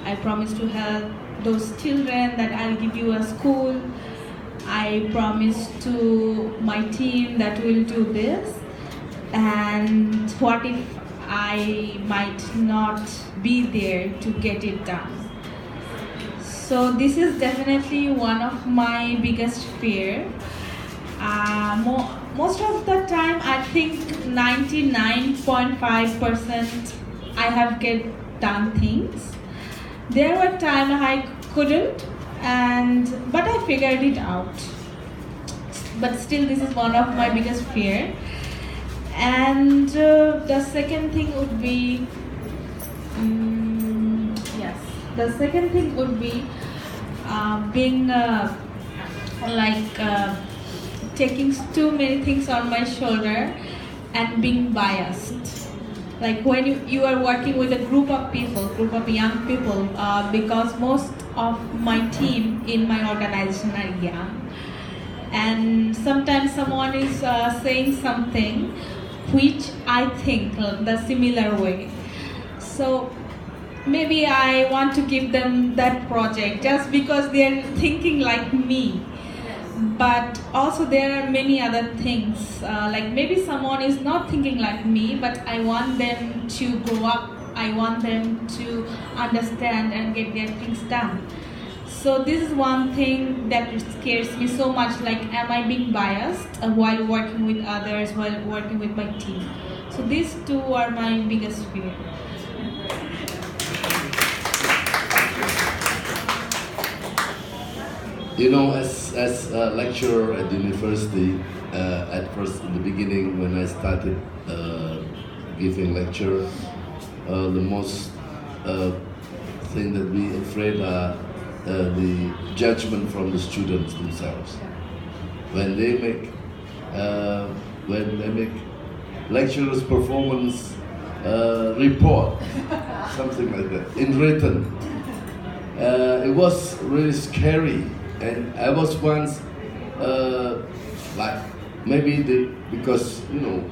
I promise to help those children that I'll give you a school, I promise to my team that we'll do this, and what if I might not be there to get it done? So this is definitely one of my biggest fear. Most of the time, I think 99.5% I have get done things. There were times I couldn't, but I figured it out. But still, this is one of my biggest fear. And the second thing would be, the second thing would be being taking too many things on my shoulder and being biased. like when you are working with a group of people, group of young people, because most of my team in my organization are young, and sometimes someone is saying something which I think the similar way. So maybe I want to give them that project just because they are thinking like me. But also there are many other things, like maybe someone is not thinking like me, but I want them to grow up, I want them to understand and get their things done. So this is one thing that scares me so much, like am I being biased while working with others, while working with my team? So these two are my biggest fear. You know, as a lecturer at university, at first in the beginning when I started giving lecture, the most thing that we afraid are the judgment from the students themselves. When they make lecturers' performance report, something like that, in written, it was really scary. And I was once, like, because, you know,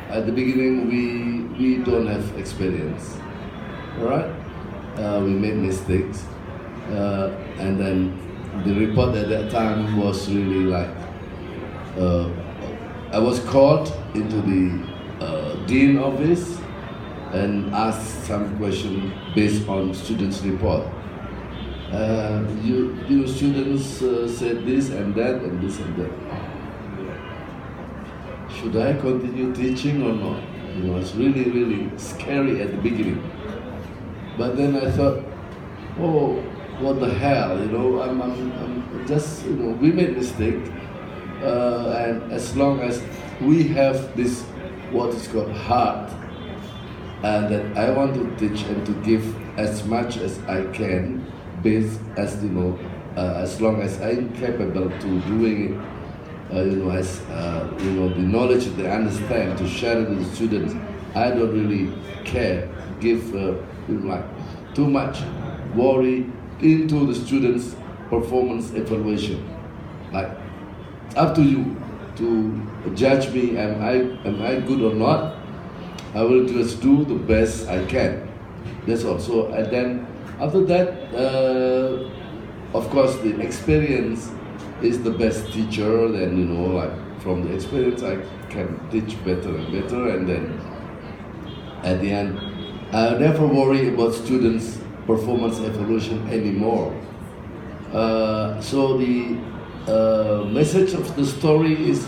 at the beginning we don't have experience, all right? We made mistakes, and then the report at that time was really like, I was called into the dean office and asked some question based on students' report. You students said this and that and this and that. Should I continue teaching or not? You know, it's really, really scary at the beginning. But then I thought, oh, what the hell? You know, I'm just, you know, we made mistake, and as long as we have this, what is called heart, and that I want to teach and to give as much as I can. Based as you know, as long as I'm capable to doing it, you know, as you know, the knowledge that they understand to share it with the students, I don't really care. Give you know, like too much worry into the students' performance evaluation. Like up to you to judge me. Am I good or not? I will just do the best I can. That's all. So and then. After that, of course, the experience is the best teacher. Then, you know, like from the experience, I can teach better and better. And then, at the end, I never worry about students' performance evaluation anymore. So the message of the story is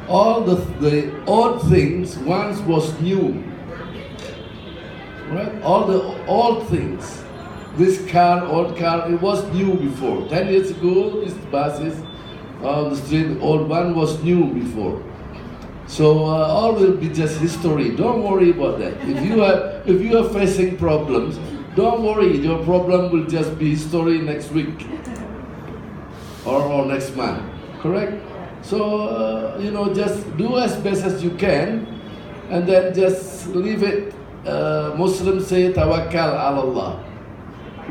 all the old things once was new, right? All the old things. This car, old car, it was new before. 10 years ago, these buses on the street, the old one was new before. So all will be just history. Don't worry about that. If you are facing problems, don't worry. Your problem will just be history next week or next month. Correct? So you know, just do as best as you can, and then just leave it. Muslims say tawakkal ala Allah.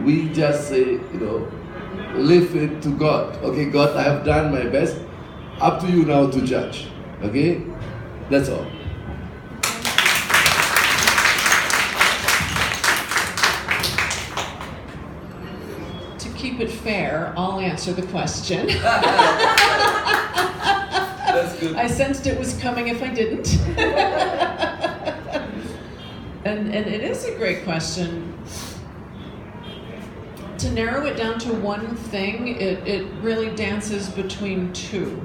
We just say, you know, leave it to God. Okay, God, I have done my best. Up to you now to judge. Okay? That's all. To keep it fair, I'll answer the question. That's good. I sensed it was coming if I didn't. And it is a great question. To narrow it down to one thing, it really dances between two.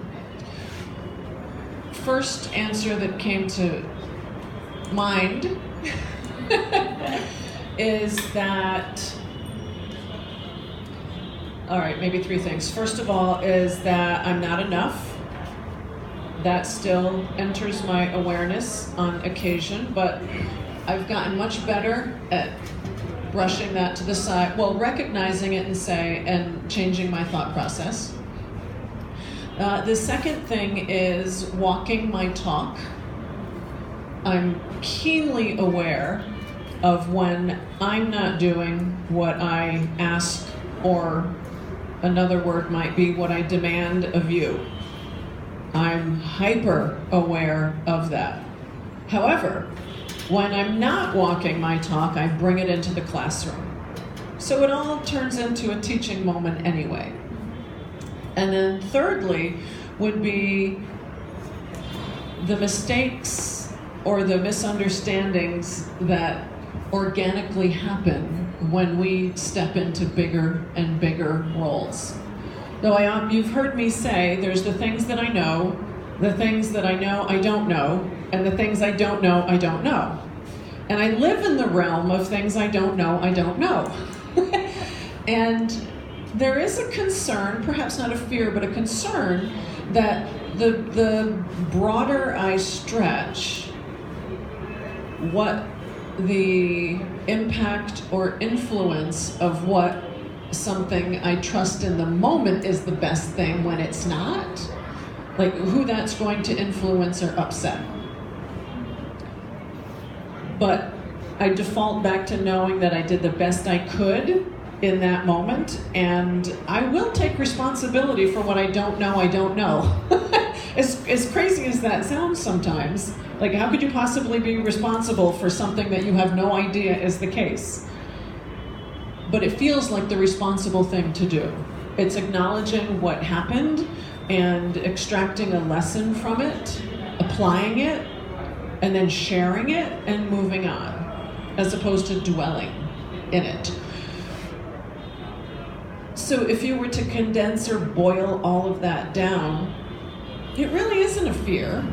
First answer that came to mind is that, all right, maybe three things. First of all is that I'm not enough. That still enters my awareness on occasion, but I've gotten much better at brushing that to the side, well, recognizing it and changing my thought process. The second thing is walking my talk. I'm keenly aware of when I'm not doing what I ask, or another word might be what I demand of you. I'm hyper aware of that. However, when I'm not walking my talk, I bring it into the classroom. So it all turns into a teaching moment anyway. And then thirdly would be the mistakes or the misunderstandings that organically happen when we step into bigger and bigger roles. Though you've heard me say there's the things that I know, the things that I know I don't know, and the things I don't know I don't know. And I live in the realm of things I don't know I don't know. And there is a concern, perhaps not a fear, but a concern that the broader I stretch, what the impact or influence of what something I trust in the moment is the best thing when it's not, like who that's going to influence or upset. But I default back to knowing that I did the best I could in that moment, and I will take responsibility for what I don't know I don't know. As crazy as that sounds sometimes, like how could you possibly be responsible for something that you have no idea is the case? But it feels like the responsible thing to do. It's acknowledging what happened and extracting a lesson from it, applying it, and then sharing it and moving on, as opposed to dwelling in it. So if you were to condense or boil all of that down, it really isn't a fear.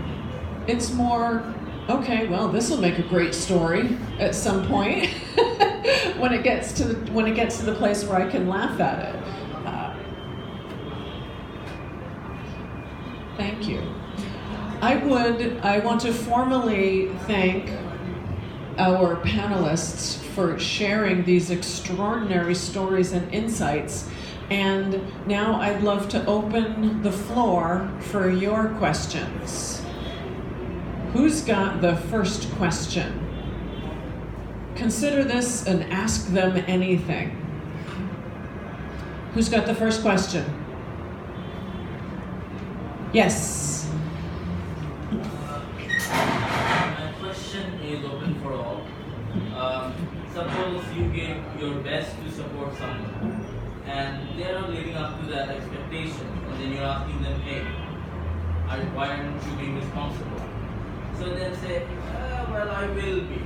It's more, okay, well, this will make a great story at some point when it gets to the place where I can laugh at it. Thank you. I want to formally thank our panelists for sharing these extraordinary stories and insights. And now I'd love to open the floor for your questions. Who's got the first question? Consider this an ask them anything. Who's got the first question? Yes. My question is open for all. Suppose you give your best to support someone, and they are not living up to that expectation, and then you're asking them, hey, why aren't you being responsible? So they'll say, well, I will be.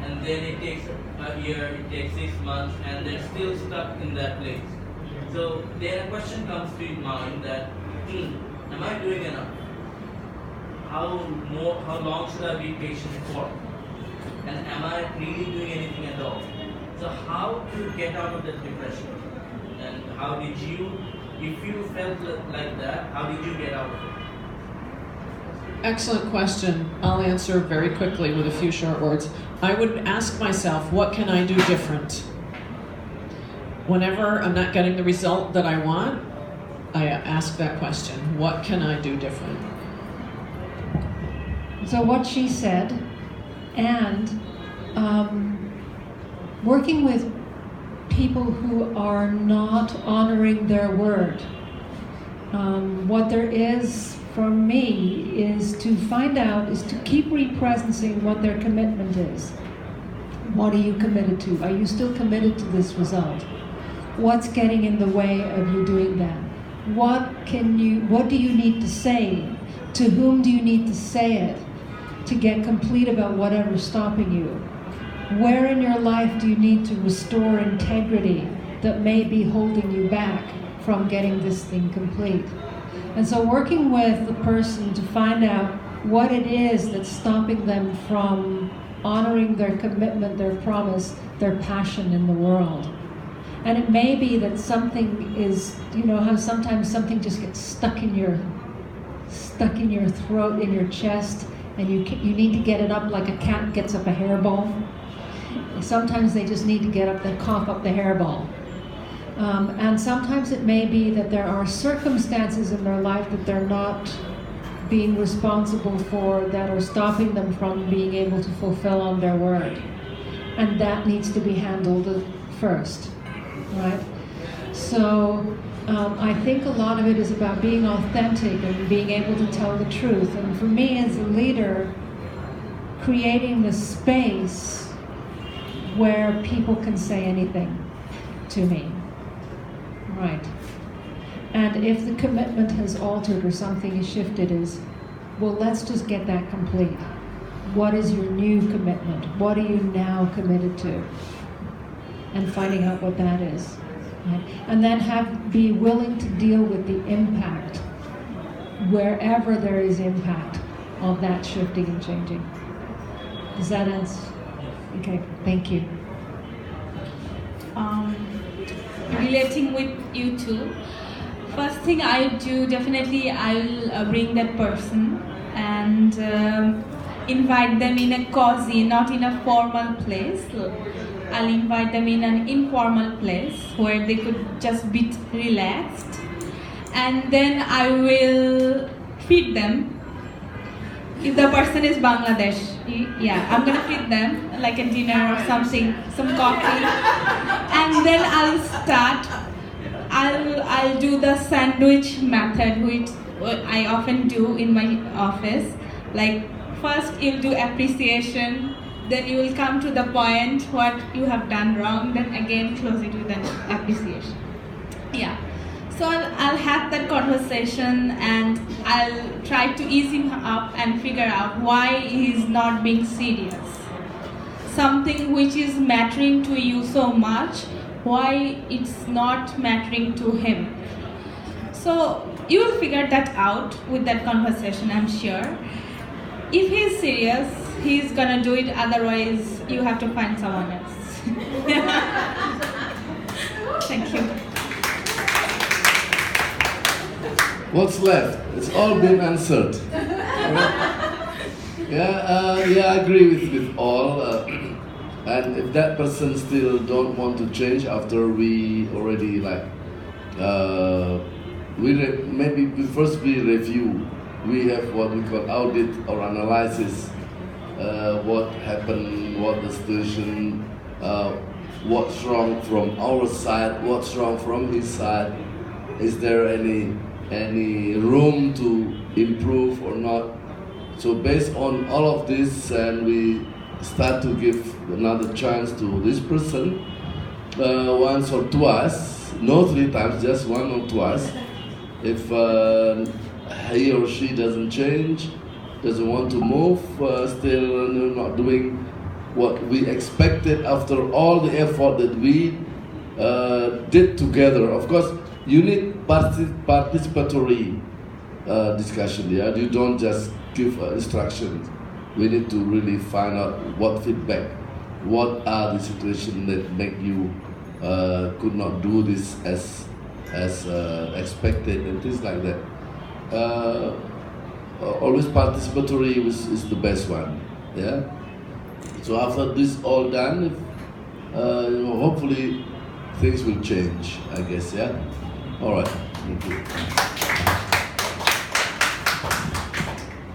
And then it takes a year, it takes 6 months, and they're still stuck in that place. So then a question comes to your mind that, am I doing enough? How long should I be patient for? And am I really doing anything at all? So how to get out of that depression? And how did you, if you felt like that, how did you get out of it? Excellent question. I'll answer very quickly with a few short words. I would ask myself, what can I do different? Whenever I'm not getting the result that I want, I ask that question. What can I do different? So what she said, and working with people who are not honoring their word. What there is for me is to find out, is to keep represencing what their commitment is. What are you committed to? Are you still committed to this result? What's getting in the way of you doing that? What do you need to say? To whom do you need to say it to get complete about whatever's stopping you? Where in your life do you need to restore integrity that may be holding you back from getting this thing complete? And so working with the person to find out what it is that's stopping them from honoring their commitment, their promise, their passion in the world. And it may be that something is, you know how sometimes something just gets stuck in your throat, in your chest, and you need to get it up like a cat gets up a hairball. Sometimes they just need to get up and cough up the hairball. And sometimes it may be that there are circumstances in their life that they're not being responsible for that are stopping them from being able to fulfill on their word. And that needs to be handled first, right? So I think a lot of it is about being authentic and being able to tell the truth. And for me as a leader, creating the space where people can say anything to me, right? And if the commitment has altered or something is shifted, is, well, let's just get that complete. What is your new commitment? What are you now committed to? And finding out what that is. Right? And then be willing to deal with the impact, wherever there is impact of that shifting and changing. Does that answer? Okay, thank you. Relating with you two, first thing I do, definitely I'll bring that person and invite them in a cozy, not in a formal place. I'll invite them in an informal place where they could just be relaxed, and then I will feed them. If the person is Bangladesh, yeah, I'm gonna feed them like a dinner or something, some coffee, and then I'll start. I'll do the sandwich method, which I often do in my office. Like, first you'll do appreciation, then you will come to the point what you have done wrong, then again close it with an appreciation. Yeah. So I'll have that conversation and I'll try to ease him up and figure out why he's not being serious. Something which is mattering to you so much, why it's not mattering to him. So you will figure that out with that conversation, I'm sure. If he's serious, he's gonna do it, otherwise you have to find someone else. Thank you. What's left? It's all been answered. Yeah, I agree with all. And if that person still don't want to change after we already maybe first we review. We have what we call audit or analysis. What happened? What the situation? What's wrong from our side? What's wrong from his side? Is there any room to improve or not? So based on all of this, and we start to give another chance to this person once or twice, no 3 times, just 1 or twice. If he or she doesn't change, doesn't want to move, still not doing what we expected after all the effort that we did together. Of course, you need participatory discussion. Yeah, you don't just give instructions. We need to really find out what feedback, what are the situations that make you could not do this as expected and things like that. Always participatory is the best one. Yeah. So after this all done, hopefully things will change, I guess. Yeah. All right. Thank you.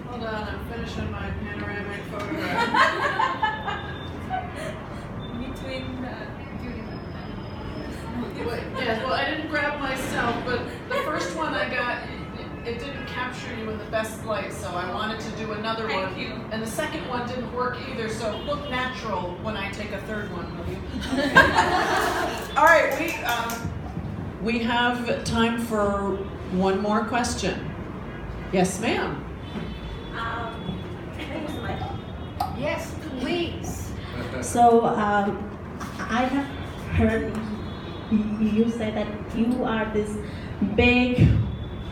Hold on, I'm finishing my panoramic photograph. Yes, well, I didn't grab myself, but the first one I got, it didn't capture you in the best light, so I wanted to do another one. Thank you. And the second one didn't work either, so look natural when I take a third one, will you? All right, we have time for one more question. Yes, ma'am. Yes, please. So I have heard you say that you are this big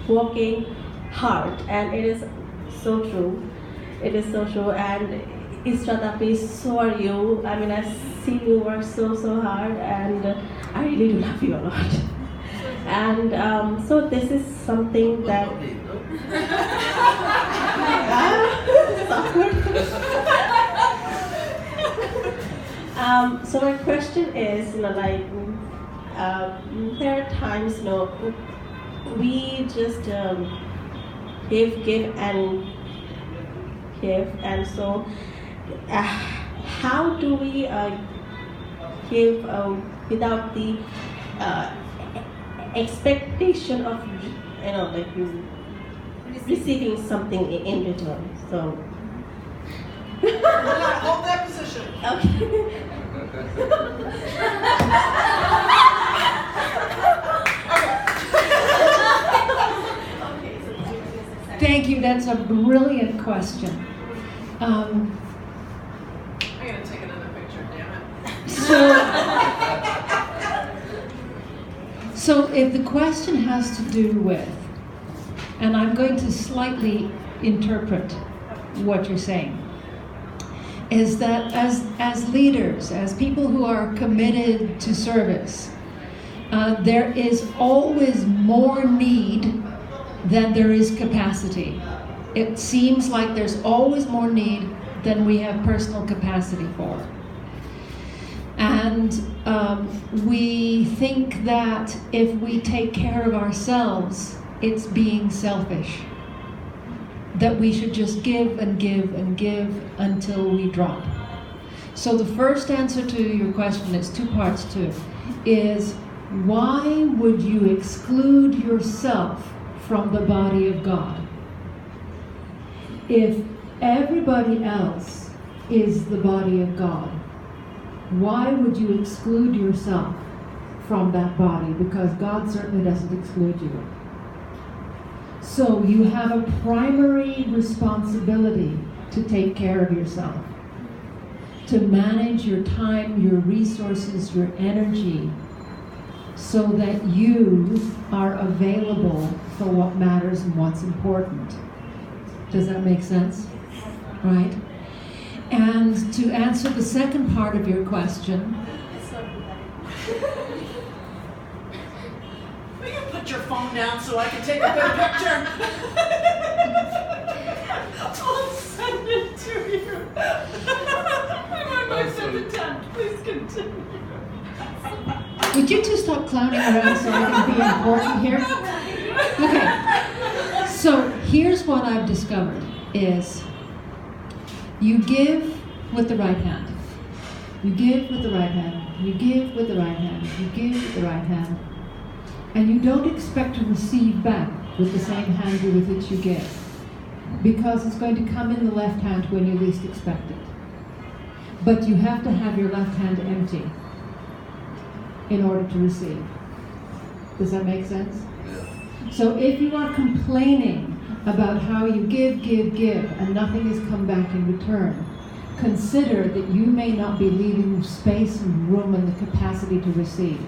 working heart, and it is so true. It is so true, and Istradapi, so are you. I mean, I've seen you work so hard, and I really do love you a lot. And so this is something that so my question is, there are times, we just give, and give. And so, how do we give without the expectation of receiving something in return? So. Hold that position. Okay. Thank you. That's a brilliant question. I'm gonna take another picture, damn it. So if the question has to do with, and I'm going to slightly interpret what you're saying, is that as leaders, as people who are committed to service, there is always more need than there is capacity. It seems like there's always more need than we have personal capacity for. And we think that if we take care of ourselves, it's being selfish. That we should just give and give and give until we drop. So the first answer to your question, it's two parts to it, is why would you exclude yourself from the body of God? If everybody else is the body of God, why would you exclude yourself from that body? Because God certainly doesn't exclude you. So you have a primary responsibility to take care of yourself, to manage your time, your resources, your energy, so that you are available for what matters and what's important. Does that make sense? Right? And to answer the second part of your question, Will you put your phone down so I can take a good picture? I'll send it to you. I'm my fifth attempt. Please continue. would you two stop clowning around so I can be important here? Okay. So here's what I've discovered is you give with the right hand. You give with the right hand. You give with the right hand. You give with the right hand. And you don't expect to receive back with the same hand with which you give, because it's going to come in the left hand when you least expect it. But you have to have your left hand empty in order to receive. Does that make sense? Yeah. So if you are complaining about how you give, and nothing has come back in return, consider that you may not be leaving space and room and the capacity to receive.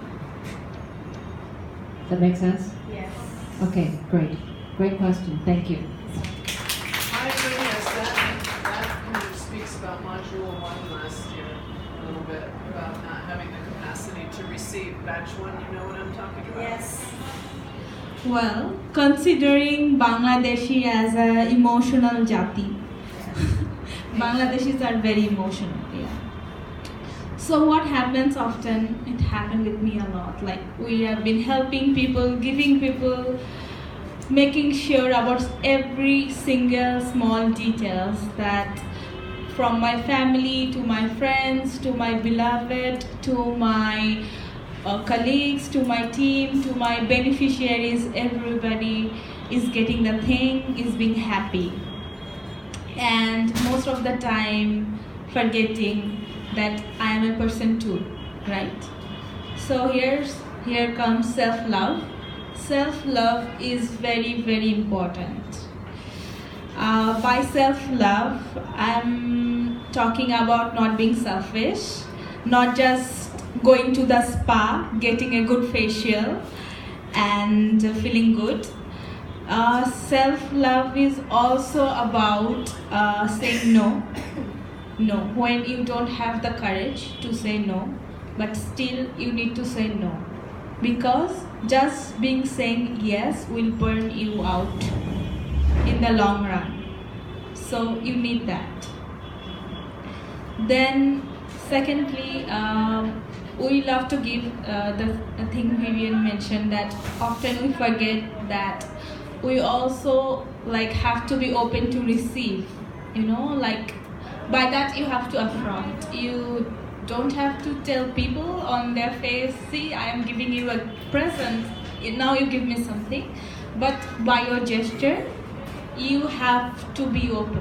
That make sense? Yes. Okay, great. Great question. Thank you. My goodness, that kind of speaks about Module 1 last year a little bit, about not having the capacity to receive. Batch 1, you know what I'm talking about? Yes. Well, considering Bangladeshi as an emotional jati, Bangladeshis are very emotional, yeah. So what happens often, it happened with me a lot, like we have been helping people, giving people, making sure about every single small details, that from my family to my friends to my beloved to my colleagues to my team to my beneficiaries, everybody is getting the thing, is being happy, and most of the time forgetting that I am a person too, right? So here comes self-love. Self-love is very, very important. By self-love, I'm talking about not being selfish, not just going to the spa, getting a good facial and feeling good. Self-love is also about saying no. No, when you don't have the courage to say no, but still you need to say no, because just being saying yes will burn you out in the long run. So you need that. Then secondly, we love to give the thing Vivian mentioned, that often we forget that we also like have to be open to receive, you know, like by that you have to affront. You don't have to tell people on their face, see, I am giving you a present, now you give me something. But by your gesture, you have to be open.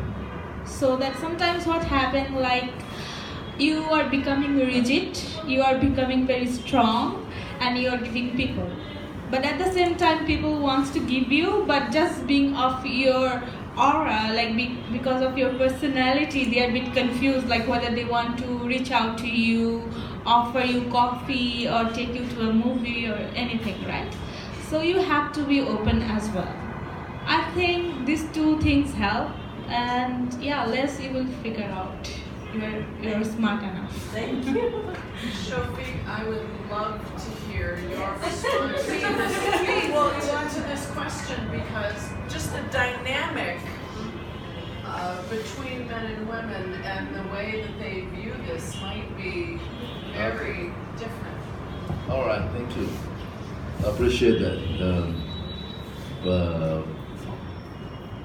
So that sometimes what happens, like you are becoming rigid, you are becoming very strong, and you are giving people. But at the same time, people wants to give you, but just being of your aura, like because of your personality, they are a bit confused, like whether they want to reach out to you, offer you coffee, or take you to a movie or anything, right? So you have to be open as well. I think these two things help, and yeah, less you will figure out. You're smart enough. Thank you. Shofi, I would love to hear your response to this question, because just the dynamic between men and women and the way that they view this might be very different. All right, thank you. I appreciate that.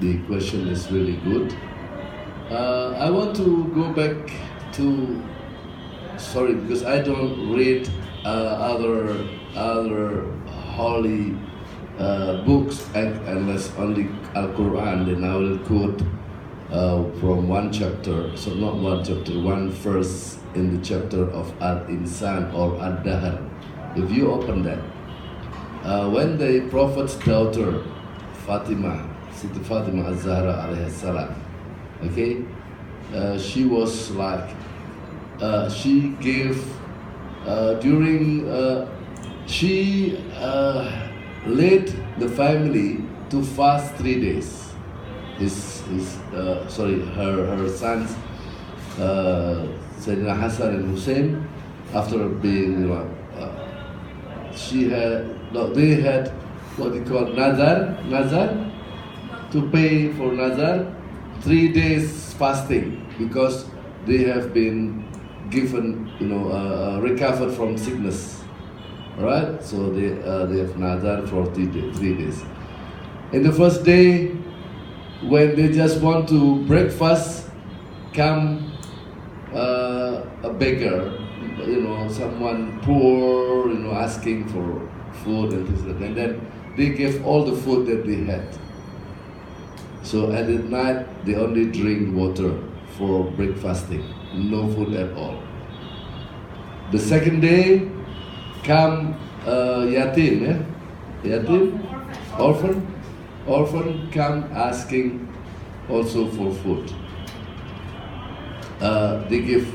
The question is really good. I want to go back to, sorry, because I don't read other holy books unless only Al-Quran. Then I will quote from one chapter, so not one chapter, one verse in the chapter of Al-Insan or Ad-Dahr. If you open that, when the Prophet's daughter Fatima, Siti Fatima Az-Zahra alayhi salam, okay, she was like, she gave she led the family to fast 3 days. Her sons, Sayyidina Hassan and Hussein, after being, they had what they call nazar, to pay for nazar, 3 days fasting, because they have been given, recovered from sickness. Right? So they have nazar for 3 days. In the first day, when they just want to breakfast, come a beggar, someone poor, asking for food and things like that. And then they gave all the food that they had. So at the night, they only drink water for breakfasting, no food at all. The second day, come yatim, orphan come asking also for food. They give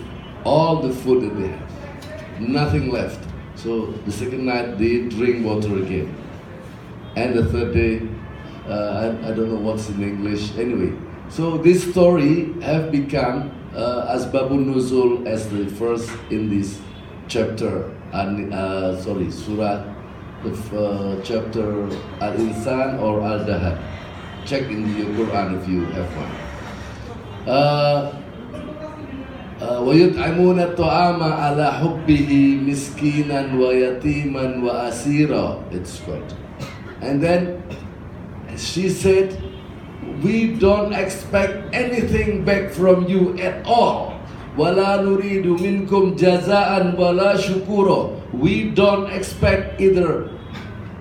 all the food that they have, nothing left. So the second night they drink water again. And the third day, I don't know what's in English, anyway. So this story have become Asbabun Nuzul as the first in this chapter, surah, the chapter Al-Insan or Al-Dahr. Check in the Quran if you have one. وَيُطْعِمُونَ الطَّعَامَ عَلَى حُبِّهِ مِسْكِينًا وَيَتِيمًا وَأَسِيرًا. It's good. And then she said, we don't expect anything back from you at all. وَلَا نُرِيدُ مِنْكُمْ جَزَاءً وَلَا شُكُورًا. We don't expect either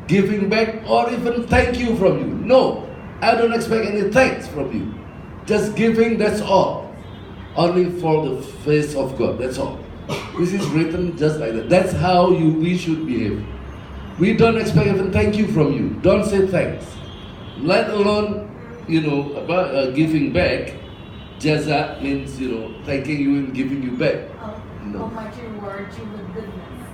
giving back or even thank you from you. No, I don't expect any thanks from you. Just giving, that's all. Only for the face of God, that's all. This is written just like that. That's how we should behave. We don't expect even thank you from you. Don't say thanks. Let alone, about giving back. Jaza means, thanking you and giving you back. No. Almighty reward you with goodness.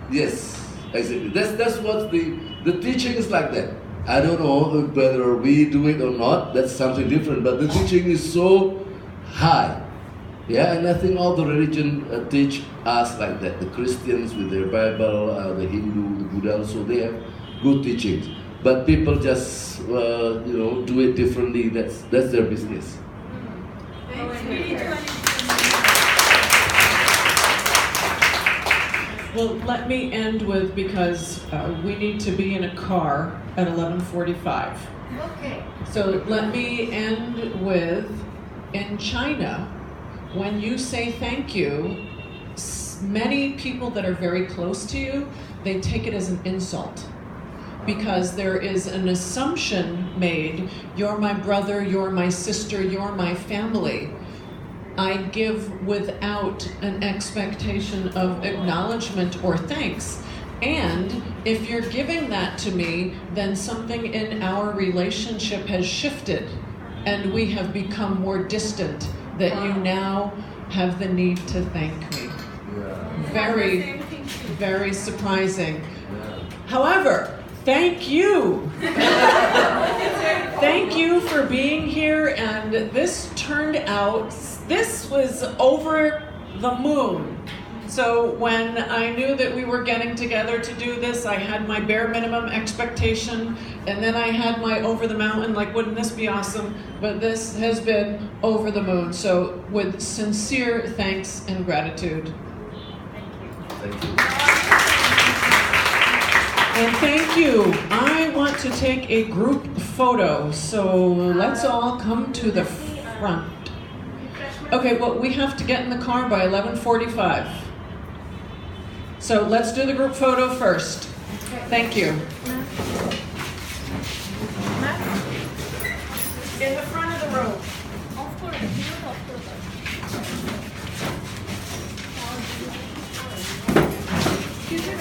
Yes, exactly. That's what the teaching is like that. I don't know whether we do it or not. That's something different. But the teaching is so high. Yeah, and I think all the religion teach us like that. The Christians with their Bible, the Hindu, the Buddha, so they have good teachings. But people just, do it differently. That's their business. Well, let me end with, because we need to be in a car at 11:45. Okay. So let me end with, in China, when you say thank you, many people that are very close to you, they take it as an insult. Because there is an assumption made, you're my brother, you're my sister, you're my family. I give without an expectation of acknowledgement or thanks. And if you're giving that to me, then something in our relationship has shifted and we have become more distant, that you now have the need to thank me. Very, very surprising. However, thank you. Thank you for being here, and this turned out, this was over the moon. So when I knew that we were getting together to do this, I had my bare minimum expectation, and then I had my over the mountain, like, wouldn't this be awesome? But this has been over the moon. So with sincere thanks and gratitude. Thank you. And thank you. I want to take a group photo, so let's all come to the front. Okay, well, we have to get in the car by 11:45. So let's do the group photo first. Thank you. In the front of the room. Excuse me,